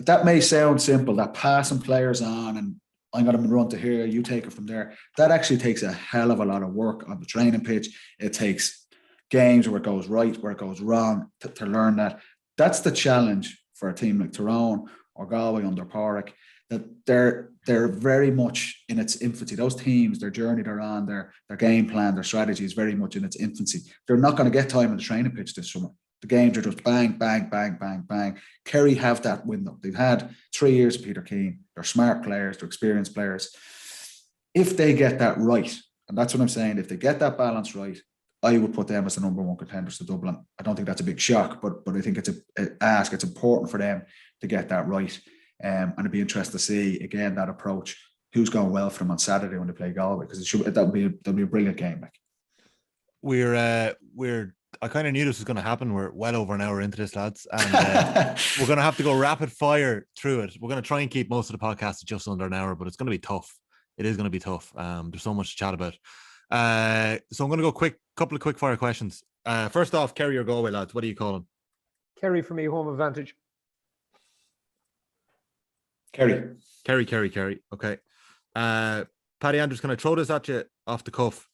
Speaker 3: That may sound simple, that passing players on and I'm going to run to here, you take it from there. That actually takes a hell of a lot of work on the training pitch. It takes games where it goes right, where it goes wrong to learn that. That's the challenge for a team like Tyrone or Galway under Pádraig, that they're very much in its infancy. Those teams, their journey they're on, their game plan, their strategy is very much in its infancy. They're not going to get time in the training pitch this summer. The games are just bang, bang, bang, bang, bang. Kerry have that window. They've had 3 years of Peter Keane. They're smart players. They're experienced players. If they get that right, and that's what I'm saying, if they get that balance right, I would put them as the number 1 contenders to Dublin. I don't think that's a big shock, but I think it's an ask. It's important for them to get that right. And it'd be interesting to see, again, that approach, who's going well for them on Saturday when they play Galway, because that'll be a brilliant game. Like.
Speaker 1: I kind of knew this was going to happen. We're well over an hour into this, lads, and we're going to have to go rapid fire through it. We're going to try and keep most of the podcast just under an hour, but it's going to be tough. It is going to be tough. There's so much to chat about. So I'm going to go couple of quick fire questions. First off, Kerry or Galway, lads? What do you call them?
Speaker 2: Kerry for me, home advantage.
Speaker 3: Kerry.
Speaker 1: Okay. Paddy Andrews, can I throw this at you off the cuff?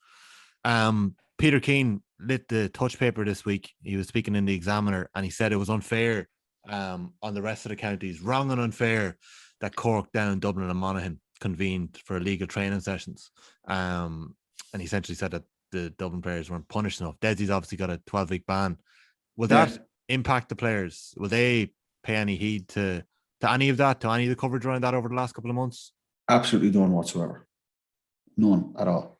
Speaker 1: Peter Keane lit the touch paper this week. He was speaking in the Examiner, and he said it was unfair on the rest of the counties, wrong and unfair, that Cork, Down, Dublin and Monaghan convened for illegal training sessions. And he essentially said that the Dublin players weren't punished enough. Desi's obviously got a 12-week ban. Will that impact the players? Will they pay any heed to any of that, to any of the coverage around that over the last couple of months?
Speaker 3: Absolutely none whatsoever. None at all.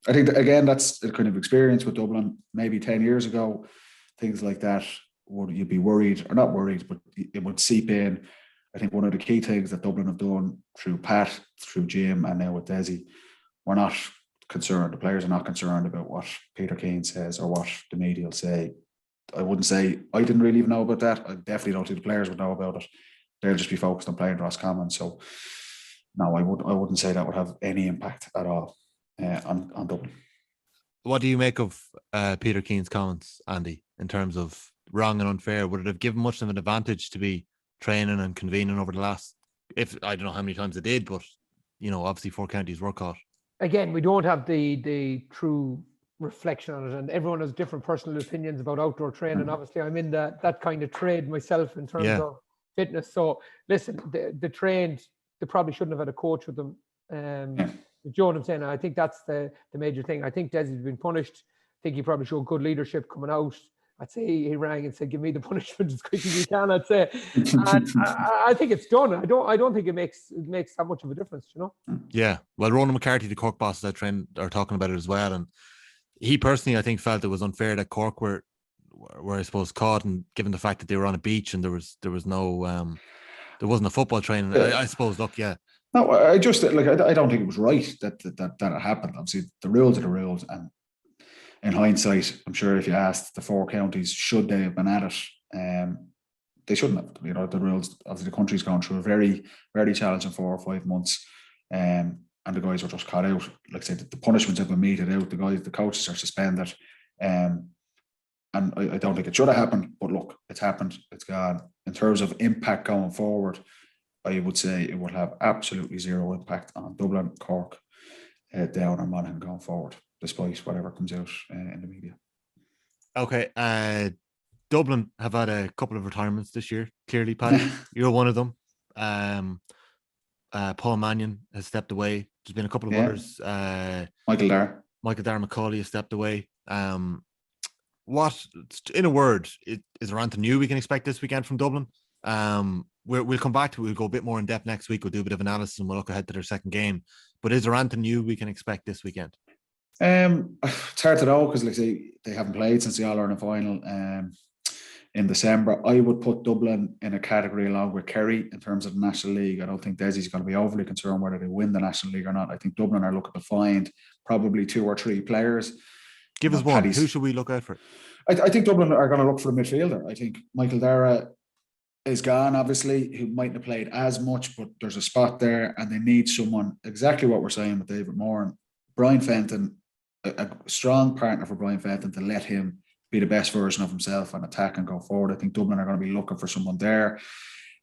Speaker 3: I think, again, that's the kind of experience with Dublin. Maybe 10 years ago, things like that, would you be worried, or not worried, but it would seep in. I think one of the key things that Dublin have done through Pat, through Jim, and now with Desi, we're not concerned. The players are not concerned about what Peter Keane says or what the media will say. I wouldn't say, I didn't really even know about that. I definitely don't think the players would know about it. They'll just be focused on playing Roscommon. So, no, I wouldn't say that would have any impact at all on Dublin.
Speaker 1: What do you make of Peter Keane's comments, Andy, in terms of wrong and unfair? Would it have given much of an advantage to be training and convening over the last, I don't know how many times it did, but, obviously 4 counties were caught.
Speaker 2: Again, we don't have the true reflection on it, and everyone has different personal opinions about outdoor training. Obviously, I'm in that kind of trade myself in terms of fitness. So listen, they trained. They probably shouldn't have had a coach with them. Do you know what I'm saying? I think that's the major thing. I think Desi's been punished. I think he probably showed good leadership coming out. I'd say he rang and said, "Give me the punishment as quick as you can." I'd say, and I think it's done. I don't think it makes that much of a difference. You know?
Speaker 1: Yeah. Well, Ronan McCarthy, the Cork bosses I trained, are talking about it as well, and he personally, I think, felt it was unfair that Cork were I suppose caught, and given the fact that they were on a beach and there was no there wasn't a football training. I suppose. Look, yeah.
Speaker 3: No, I just I don't think it was right that it happened. Obviously, the rules are the rules, and in hindsight, I'm sure if you asked the 4 counties, should they have been at it, they shouldn't have. You know, the rules, obviously the country's gone through a very, very challenging 4 or 5 months, and the guys were just caught out. Like I said, the punishments have been meted out. The coaches are suspended, and I don't think it should have happened. But look, it's happened. It's gone. In terms of impact going forward, I would say it will have absolutely zero impact on Dublin, Cork, Down, or Monaghan going forward, despite whatever comes out in the media.
Speaker 1: Okay. Dublin have had a couple of retirements this year. Clearly, Paddy, you're one of them. Paul Mannion has stepped away. There's been a couple of others.
Speaker 3: Michael Dara
Speaker 1: McCauley has stepped away. What, in a word, is there anything new we can expect this weekend from Dublin? We'll come back to it. We'll go a bit more in depth next week. We'll do a bit of analysis and we'll look ahead to their second game. But is there anything new we can expect this weekend?
Speaker 3: It's hard to know because, like I say, they haven't played since the All-Ireland final in December. I would put Dublin in a category along with Kerry in terms of the National League. I don't think Desi's going to be overly concerned whether they win the National League or not. I think Dublin are looking to find probably 2 or 3 players.
Speaker 1: Give us one. Who should we look out for?
Speaker 3: I think Dublin are going to look for a midfielder. I think Michael Dara is gone, obviously, who mightn't have played as much, but there's a spot there and they need someone, exactly what we're saying with David Moran. Brian Fenton, a strong partner for Brian Fenton to let him be the best version of himself and attack and go forward. I think Dublin are going to be looking for someone there.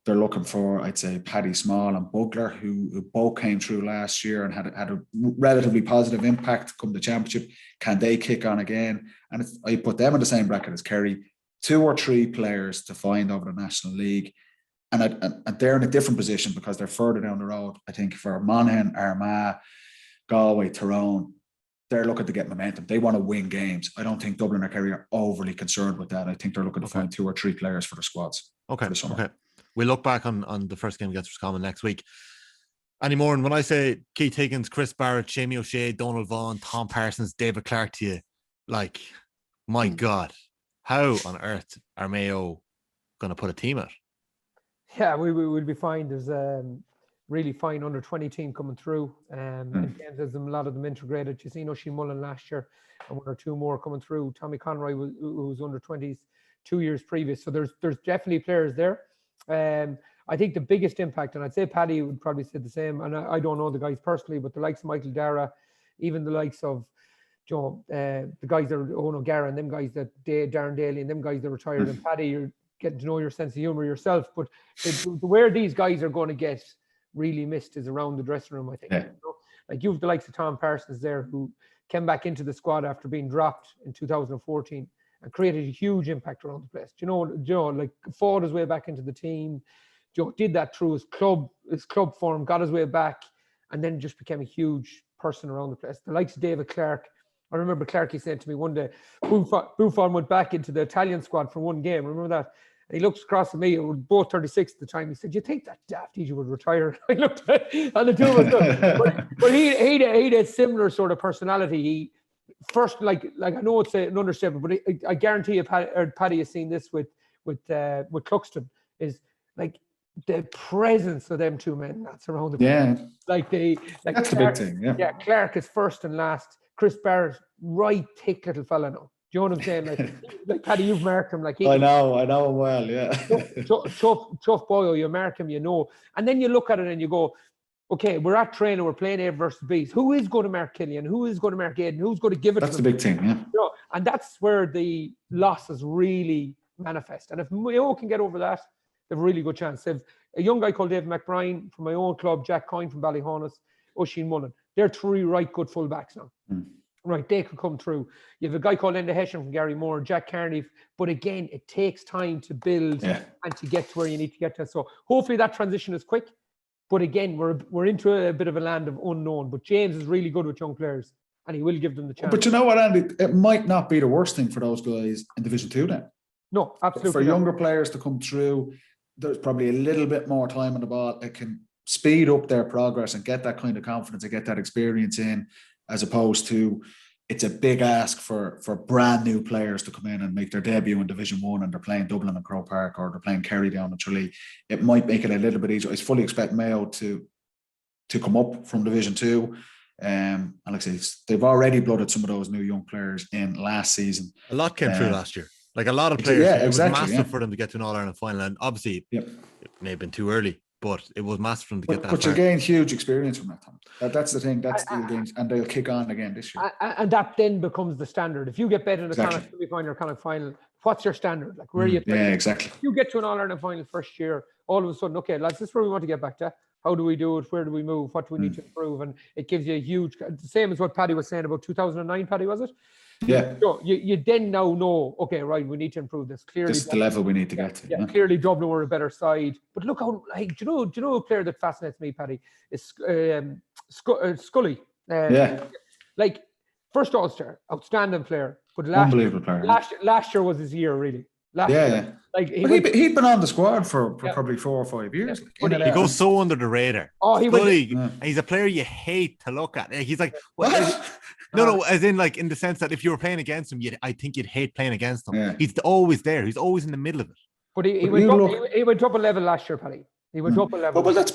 Speaker 3: They're looking for, I'd say, Paddy Small and Bugler, who both came through last year and had a relatively positive impact come the championship. Can they kick on again? And I put them in the same bracket as Kerry. 2 or 3 players to find over the National League. And they're in a different position because they're further down the road. I think for Monaghan, Armagh, Galway, Tyrone, they're looking to get momentum. They want to win games. I don't think Dublin or Kerry are overly concerned with that. I think they're looking to find 2 or 3 players for the squads.
Speaker 1: Okay. We'll look back on the first game against Roscommon next week. Andy Moran, when I say Keith Higgins, Chris Barrett, Jamie O'Shea, Donald Vaughan, Tom Parsons, David Clark to you, like, my God, how on earth are Mayo going to put a team out?
Speaker 2: Yeah, we will be fine. There's a really fine under-20 team coming through. And there's a lot of them integrated. You seen Oisin Mullen last year and 1 or 2 more coming through. Tommy Conroy, who was under-20s 2 years previous. So there's definitely players there. I think the biggest impact, and I'd say Paddy would probably say the same, and I don't know the guys personally, but the likes of Michael Dara, even the likes of the guys that are Owen O'Gara and them guys that Darren Daly and them guys that retired, and Paddy, you're getting to know your sense of humour yourself. But where these guys are going to get really missed is around the dressing room, I think. Yeah. You know? Like you have the likes of Tom Parsons there, who came back into the squad after being dropped in 2014 and created a huge impact around the place. You know, like fought his way back into the team. Did that through his club form, got his way back, and then just became a huge person around the place. The likes of David Clark. I remember Clarky saying to me one day, Buffon went back into the Italian squad for 1 game. Remember that? And he looks across at me, we were both 36 at the time. He said, "You think that daft DJ would retire?" I looked at and the 2 of us. But he had a similar sort of personality. He first, like I know it's an understatement, but I guarantee you, Paddy has seen this with Cluxton, is like the presence of them 2 men that's around the place. That's
Speaker 3: Clark, the big thing. Yeah,
Speaker 2: Clark is first and last. Chris Barrett, right thick little fella now. Do you know what I'm saying? Like Paddy, you've marked him. Like
Speaker 3: I know him well. Yeah,
Speaker 2: tough boy. You mark him, you know. And then you look at it and you go, okay, we're at training, we're playing A versus B's. Who is going to mark Killian? Who is going to mark Aiden? Who's going to give it?
Speaker 3: That's
Speaker 2: to
Speaker 3: the
Speaker 2: them?
Speaker 3: big thing. Yeah,
Speaker 2: you know, and that's where the losses really manifest. And if Mayo can get over that, they've a really good chance. They've a young guy called David McBride from my own club, Jack Coyne from Ballyhonus, Oisin Mullen. They're 3 right good fullbacks now. right, they could come through. You have a guy called Enda Hessian from Gary Moore, Jack Carney. But again, it takes time to build and to get to where you need to get to. So hopefully that transition is quick. But again, we're into a bit of a land of unknown. But James is really good with young players, and he will give them the chance.
Speaker 3: But you know what, Andy? It might not be the worst thing for those guys in Division 2 then.
Speaker 2: No, absolutely.
Speaker 3: For younger players to come through, there's probably a little bit more time on the ball. It can speed up their progress and get that kind of confidence and get that experience in, as opposed to it's a big ask for brand new players to come in and make their debut in Division 1 and they're playing Dublin and Croke Park or they're playing Kerry down in Tralee. It might make it a little bit easier. I fully expect Mayo to come up from Division 2. And like I say, they've already blooded some of those new young players in last season.
Speaker 1: A lot came through last year. Like a lot of players, it was massive for them to get to an All-Ireland final. And obviously, it may have been too early, but it was massive for them to get that far.
Speaker 3: But you gain huge experience from that, Tom. That's the thing. That's the games, and they'll kick on again this year.
Speaker 2: And that then becomes the standard. If you get better in the Connacht semi-final or Connacht final, what's your standard? Like, where are you?
Speaker 3: Yeah, exactly.
Speaker 2: If you get to an All-Ireland final first year, all of a sudden, okay, lads, this is where we want to get back to. How do we do it? Where do we move? What do we need to improve? And it gives you a huge, the same as what Paddy was saying about 2009, Paddy, was it?
Speaker 3: Yeah.
Speaker 2: So you then now know, okay, right, we need to improve this. Clearly,
Speaker 3: this is the level we need to get to.
Speaker 2: Yeah, clearly Dublin were a better side. But look how, like, do you know a player that fascinates me, Paddy? Is Scully. Like, first All-Star, outstanding player. But
Speaker 3: unbelievable player.
Speaker 2: Last year was his year, really. Like
Speaker 3: he'd been on the squad for probably 4 or 5 years.
Speaker 1: He goes so under the radar.
Speaker 2: Oh,
Speaker 1: he's a player you hate to look at. He's like, no, as in like in the sense that if you were playing against him, I think you'd hate playing against him.
Speaker 3: Yeah.
Speaker 1: He's always there. He's always in the middle of it.
Speaker 2: But he went up a level last year, Paddy. He went up a level.
Speaker 3: Well, that's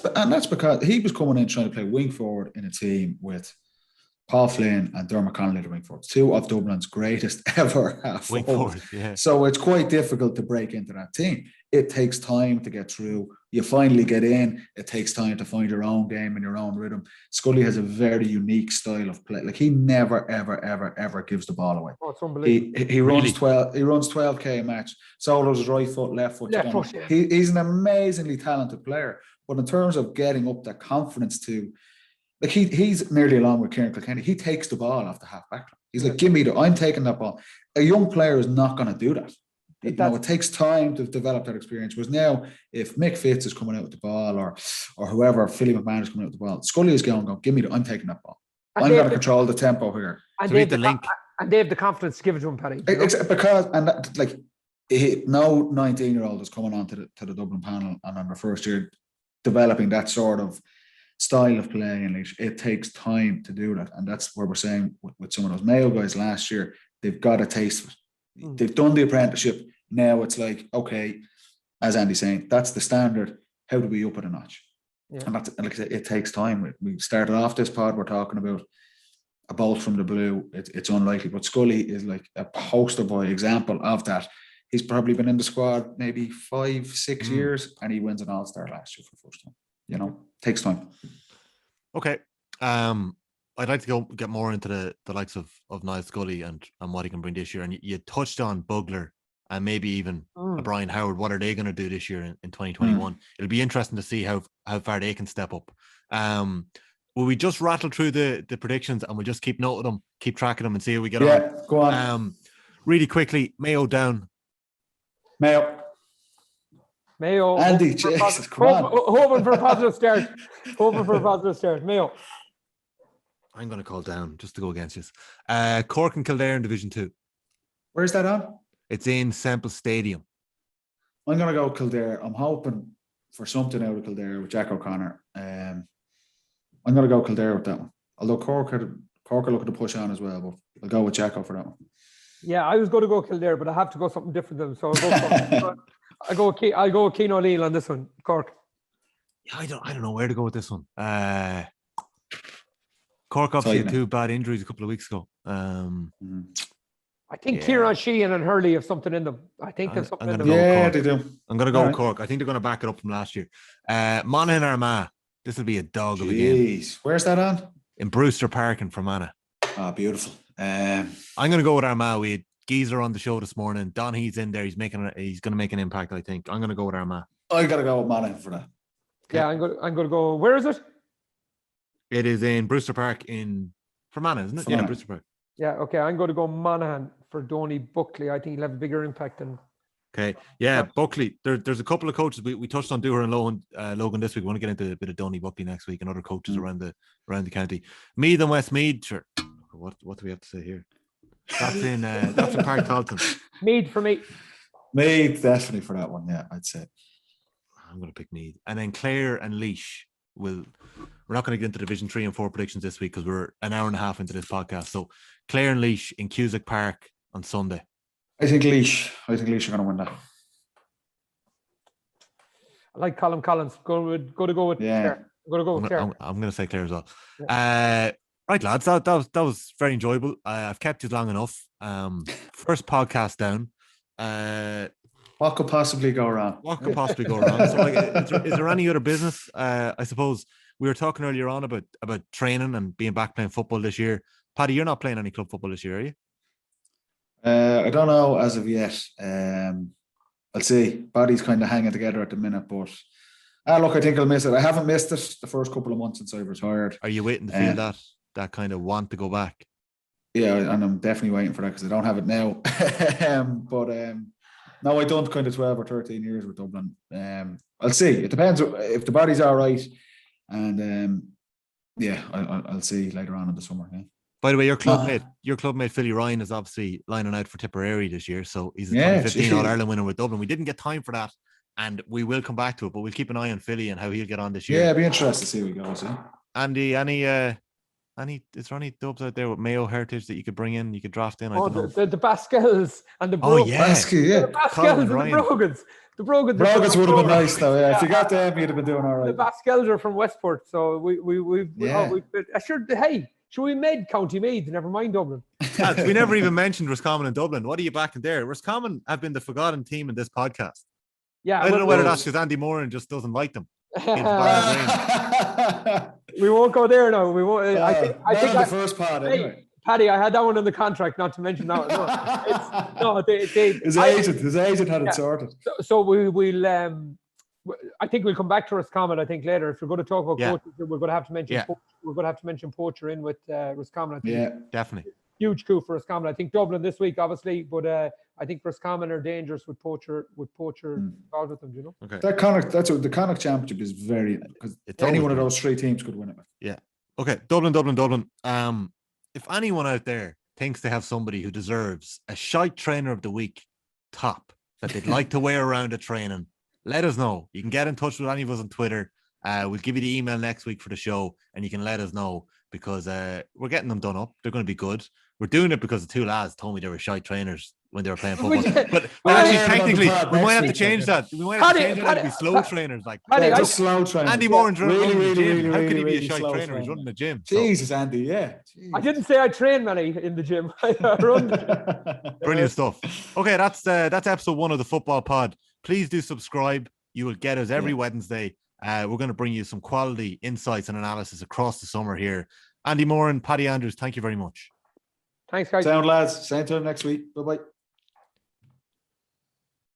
Speaker 3: because he was coming in trying to play wing forward in a team with Paul Flynn and Dermot Connolly, the wing forwards, 2 of Dublin's greatest ever half
Speaker 1: wing forward. Yeah.
Speaker 3: So it's quite difficult to break into that team. It takes time to get through. You finally get in. It takes time to find your own game and your own rhythm. Scully has a very unique style of play. Like, he never, ever, ever, ever gives the ball away.
Speaker 2: Oh, it's unbelievable.
Speaker 3: He runs 12. He runs 12k a match. Solos his right foot, left foot. He's an amazingly talented player. But in terms of getting up that confidence to, like, he's nearly along with Kieran Kilkenny. He takes the ball off the half back line. He's like, give me I'm taking that ball. A young player is not going to do that. It takes time to develop that experience. Whereas now, if Mick Fitz is coming out with the ball or whoever, Philly McMahon is coming out with the ball, Scully is going, give me I'm taking that ball. I'm going to control the tempo here.
Speaker 2: And they have the confidence to give it to him, Paddy.
Speaker 3: Because, and that, like, no 19-year-old is coming on to the Dublin panel and on their first year developing that sort of style of play, and it takes time to do that. And that's where we're saying with some of those Mayo guys last year, they've got a taste of it. They've done the apprenticeship. Now it's like, okay, as Andy's saying, that's the standard. How do we up it a notch? Yeah. And that's, like I said, it takes time. We started off this pod, we're talking about a bolt from the blue. It's unlikely, but Scully is like a poster boy example of that. He's probably been in the squad maybe 5-6 years, and he wins an All-Star last year for the first time. You know, takes time.
Speaker 1: Okay. I'd like to go get more into the likes of Niall Scully and what he can bring this year. And you touched on Bugler and maybe even Brian Howard. What are they going to do this year in 2021? It'll be interesting to see how far they can step up. Will we just rattle through the predictions and we'll just keep note of them, keep track of them and see how we get on?
Speaker 3: Yeah, go on.
Speaker 1: Really quickly, Mayo down.
Speaker 3: Mayo. Andy, Jesus, come on.
Speaker 2: Hoping for a positive start. Mayo.
Speaker 1: I'm going to call down just to go against you. Cork and Kildare in Division 2.
Speaker 3: Where's that on?
Speaker 1: It's in Semple Stadium.
Speaker 3: I'm going to go Kildare. I'm hoping for something out of Kildare with Jack O'Connor. I'm going to go Kildare with that one. Although Cork are looking to push on as well, but I'll go with Jacko for that one.
Speaker 2: Yeah, I was going to go Kildare, but I have to go something different than them. So I'll go with Keane O'Neill on this one. Cork.
Speaker 1: Yeah, I don't know where to go with this one. Cork obviously had 2 bad injuries a couple of weeks ago.
Speaker 2: I think Kieran Sheehan and Hurley have something in them. I think there's something in them.
Speaker 3: Yeah, they do.
Speaker 1: I'm going to go with Cork. I think they're going to back it up from last year. Monaghan Armagh. This will be a dog of a game.
Speaker 3: Where's that on?
Speaker 1: In Brewster Park in Fermanagh.
Speaker 3: Ah, beautiful.
Speaker 1: I'm going to go with Armagh. We had Geezer on the show this morning. Don Heath's in there. He's going to make an impact, I think. I'm going to go with Armagh.
Speaker 3: I got to go with Monaghan for that.
Speaker 2: Okay. Yeah, I'm going to go. Where is it?
Speaker 1: It is in Brewster Park in Fermanagh, isn't it?
Speaker 3: Fermanagh.
Speaker 1: Yeah, Brewster Park.
Speaker 2: Yeah, okay. I'm going to go Monaghan for Donny Buckley. I think he'll have a bigger impact than.
Speaker 1: Okay, yeah, Buckley. There's a couple of coaches we touched on Dooher and Logan this week. We want to get into a bit of Donny Buckley next week and other coaches around the county. Meath and Westmeath. Sure. What do we have to say here? That's in Park Talton.
Speaker 2: Meath for me.
Speaker 3: Meath definitely for that one. Yeah, I'd say.
Speaker 1: I'm going to pick Meath, and then Clare and Laois. We're not going to get into Division 3 and 4 predictions this week because we're an hour and a half into this podcast. So Clare and Laois in Cusack Park on Sunday.
Speaker 3: I think Laois are going to win that.
Speaker 2: I like Colin Collins. Go with Clare. I'm going to go with Clare.
Speaker 1: I'm going to say Clare as well. Yeah. Right, lads. That was very enjoyable. I've kept you long enough. First podcast down.
Speaker 3: What could possibly go wrong?
Speaker 1: So, is there any other business? I suppose we were talking earlier on about training and being back playing football this year. Paddy, you're not playing any club football this year, are you?
Speaker 3: I don't know as of yet. I'll see. Paddy's kind of hanging together at the minute, but look, I think I'll miss it. I haven't missed it the first couple of months since I retired.
Speaker 1: Are you waiting to feel that kind of want to go back?
Speaker 3: Yeah, and I'm definitely waiting for that because I don't have it now. No, I done kind of 12 or 13 years with Dublin. I'll see. It depends if the body's all right. And I'll see later on in the summer. Yeah.
Speaker 1: By the way, your clubmate Philly Ryan is obviously lining out for Tipperary this year. So he's a 2015 All-Ireland winner with Dublin. We didn't get time for that, and we will come back to it, but we'll keep an eye on Philly and how he'll get on this year.
Speaker 3: Yeah, it'd be interesting to see how he goes. Yeah.
Speaker 1: Andy, is there any dubs out there with Mayo heritage that you could bring in? You could draft in. I don't know.
Speaker 2: The Baskels and the Brogans.
Speaker 3: The
Speaker 2: Baskels and the Brogans. The Brogans
Speaker 3: would have been nice though. Yeah, if you got them, you'd have been doing all right.
Speaker 2: The Baskels are from Westport, so should we made County Meath? Never mind Dublin.
Speaker 1: We never even mentioned Roscommon and Dublin. What are you backing there? Roscommon have been the forgotten team in this podcast.
Speaker 2: Yeah,
Speaker 1: I don't know whether that's because Andy Moran just doesn't like them.
Speaker 2: We won't go there now. We won't. I think
Speaker 3: the first part anyway.
Speaker 2: Paddy, I had that one in the contract, not to mention that.
Speaker 3: His agent had it sorted.
Speaker 2: So we'll. I think we'll come back to Roscommon. I think later, if we're going to talk about coaches, we're going to have to mention. We're going to have to mention Poacher in with Roscommon. I think.
Speaker 1: Definitely.
Speaker 2: Huge coup for Roscommon. I think Dublin this week, obviously, but I think Roscommon are dangerous with Poacher involved with them. You know.
Speaker 1: Okay.
Speaker 3: The Connacht Championship is very because any one of those three teams could win it.
Speaker 1: Yeah. Okay. Dublin. If anyone out there thinks they have somebody who deserves a Shite Trainer of the Week top that they'd like to wear around a training, let us know. You can get in touch with any of us on Twitter. We'll give you the email next week for the show, and you can let us know because we're getting them done up. They're going to be good. We're doing it because the two lads told me they were Shite Trainers when they were playing football. but actually, technically, we might have to change that. We might have to change that to be slow trainers. Like
Speaker 3: just slow trainers.
Speaker 1: Andy Moran's running the gym.
Speaker 3: Really,
Speaker 1: How could he be a
Speaker 3: really
Speaker 1: Shite Trainer? He's running the gym.
Speaker 3: Jesus, Andy, yeah. Jeez.
Speaker 2: I didn't say I train many in the gym. I run the gym.
Speaker 1: Brilliant stuff. Okay, that's episode 1 of the Football Pod. Please do subscribe. You will get us every Wednesday. We're going to bring you some quality insights and analysis across the summer here. Andy Moran, Paddy Andrews, thank you very much.
Speaker 2: Thanks, guys.
Speaker 3: Sound, lads. Same time next week. Bye-bye.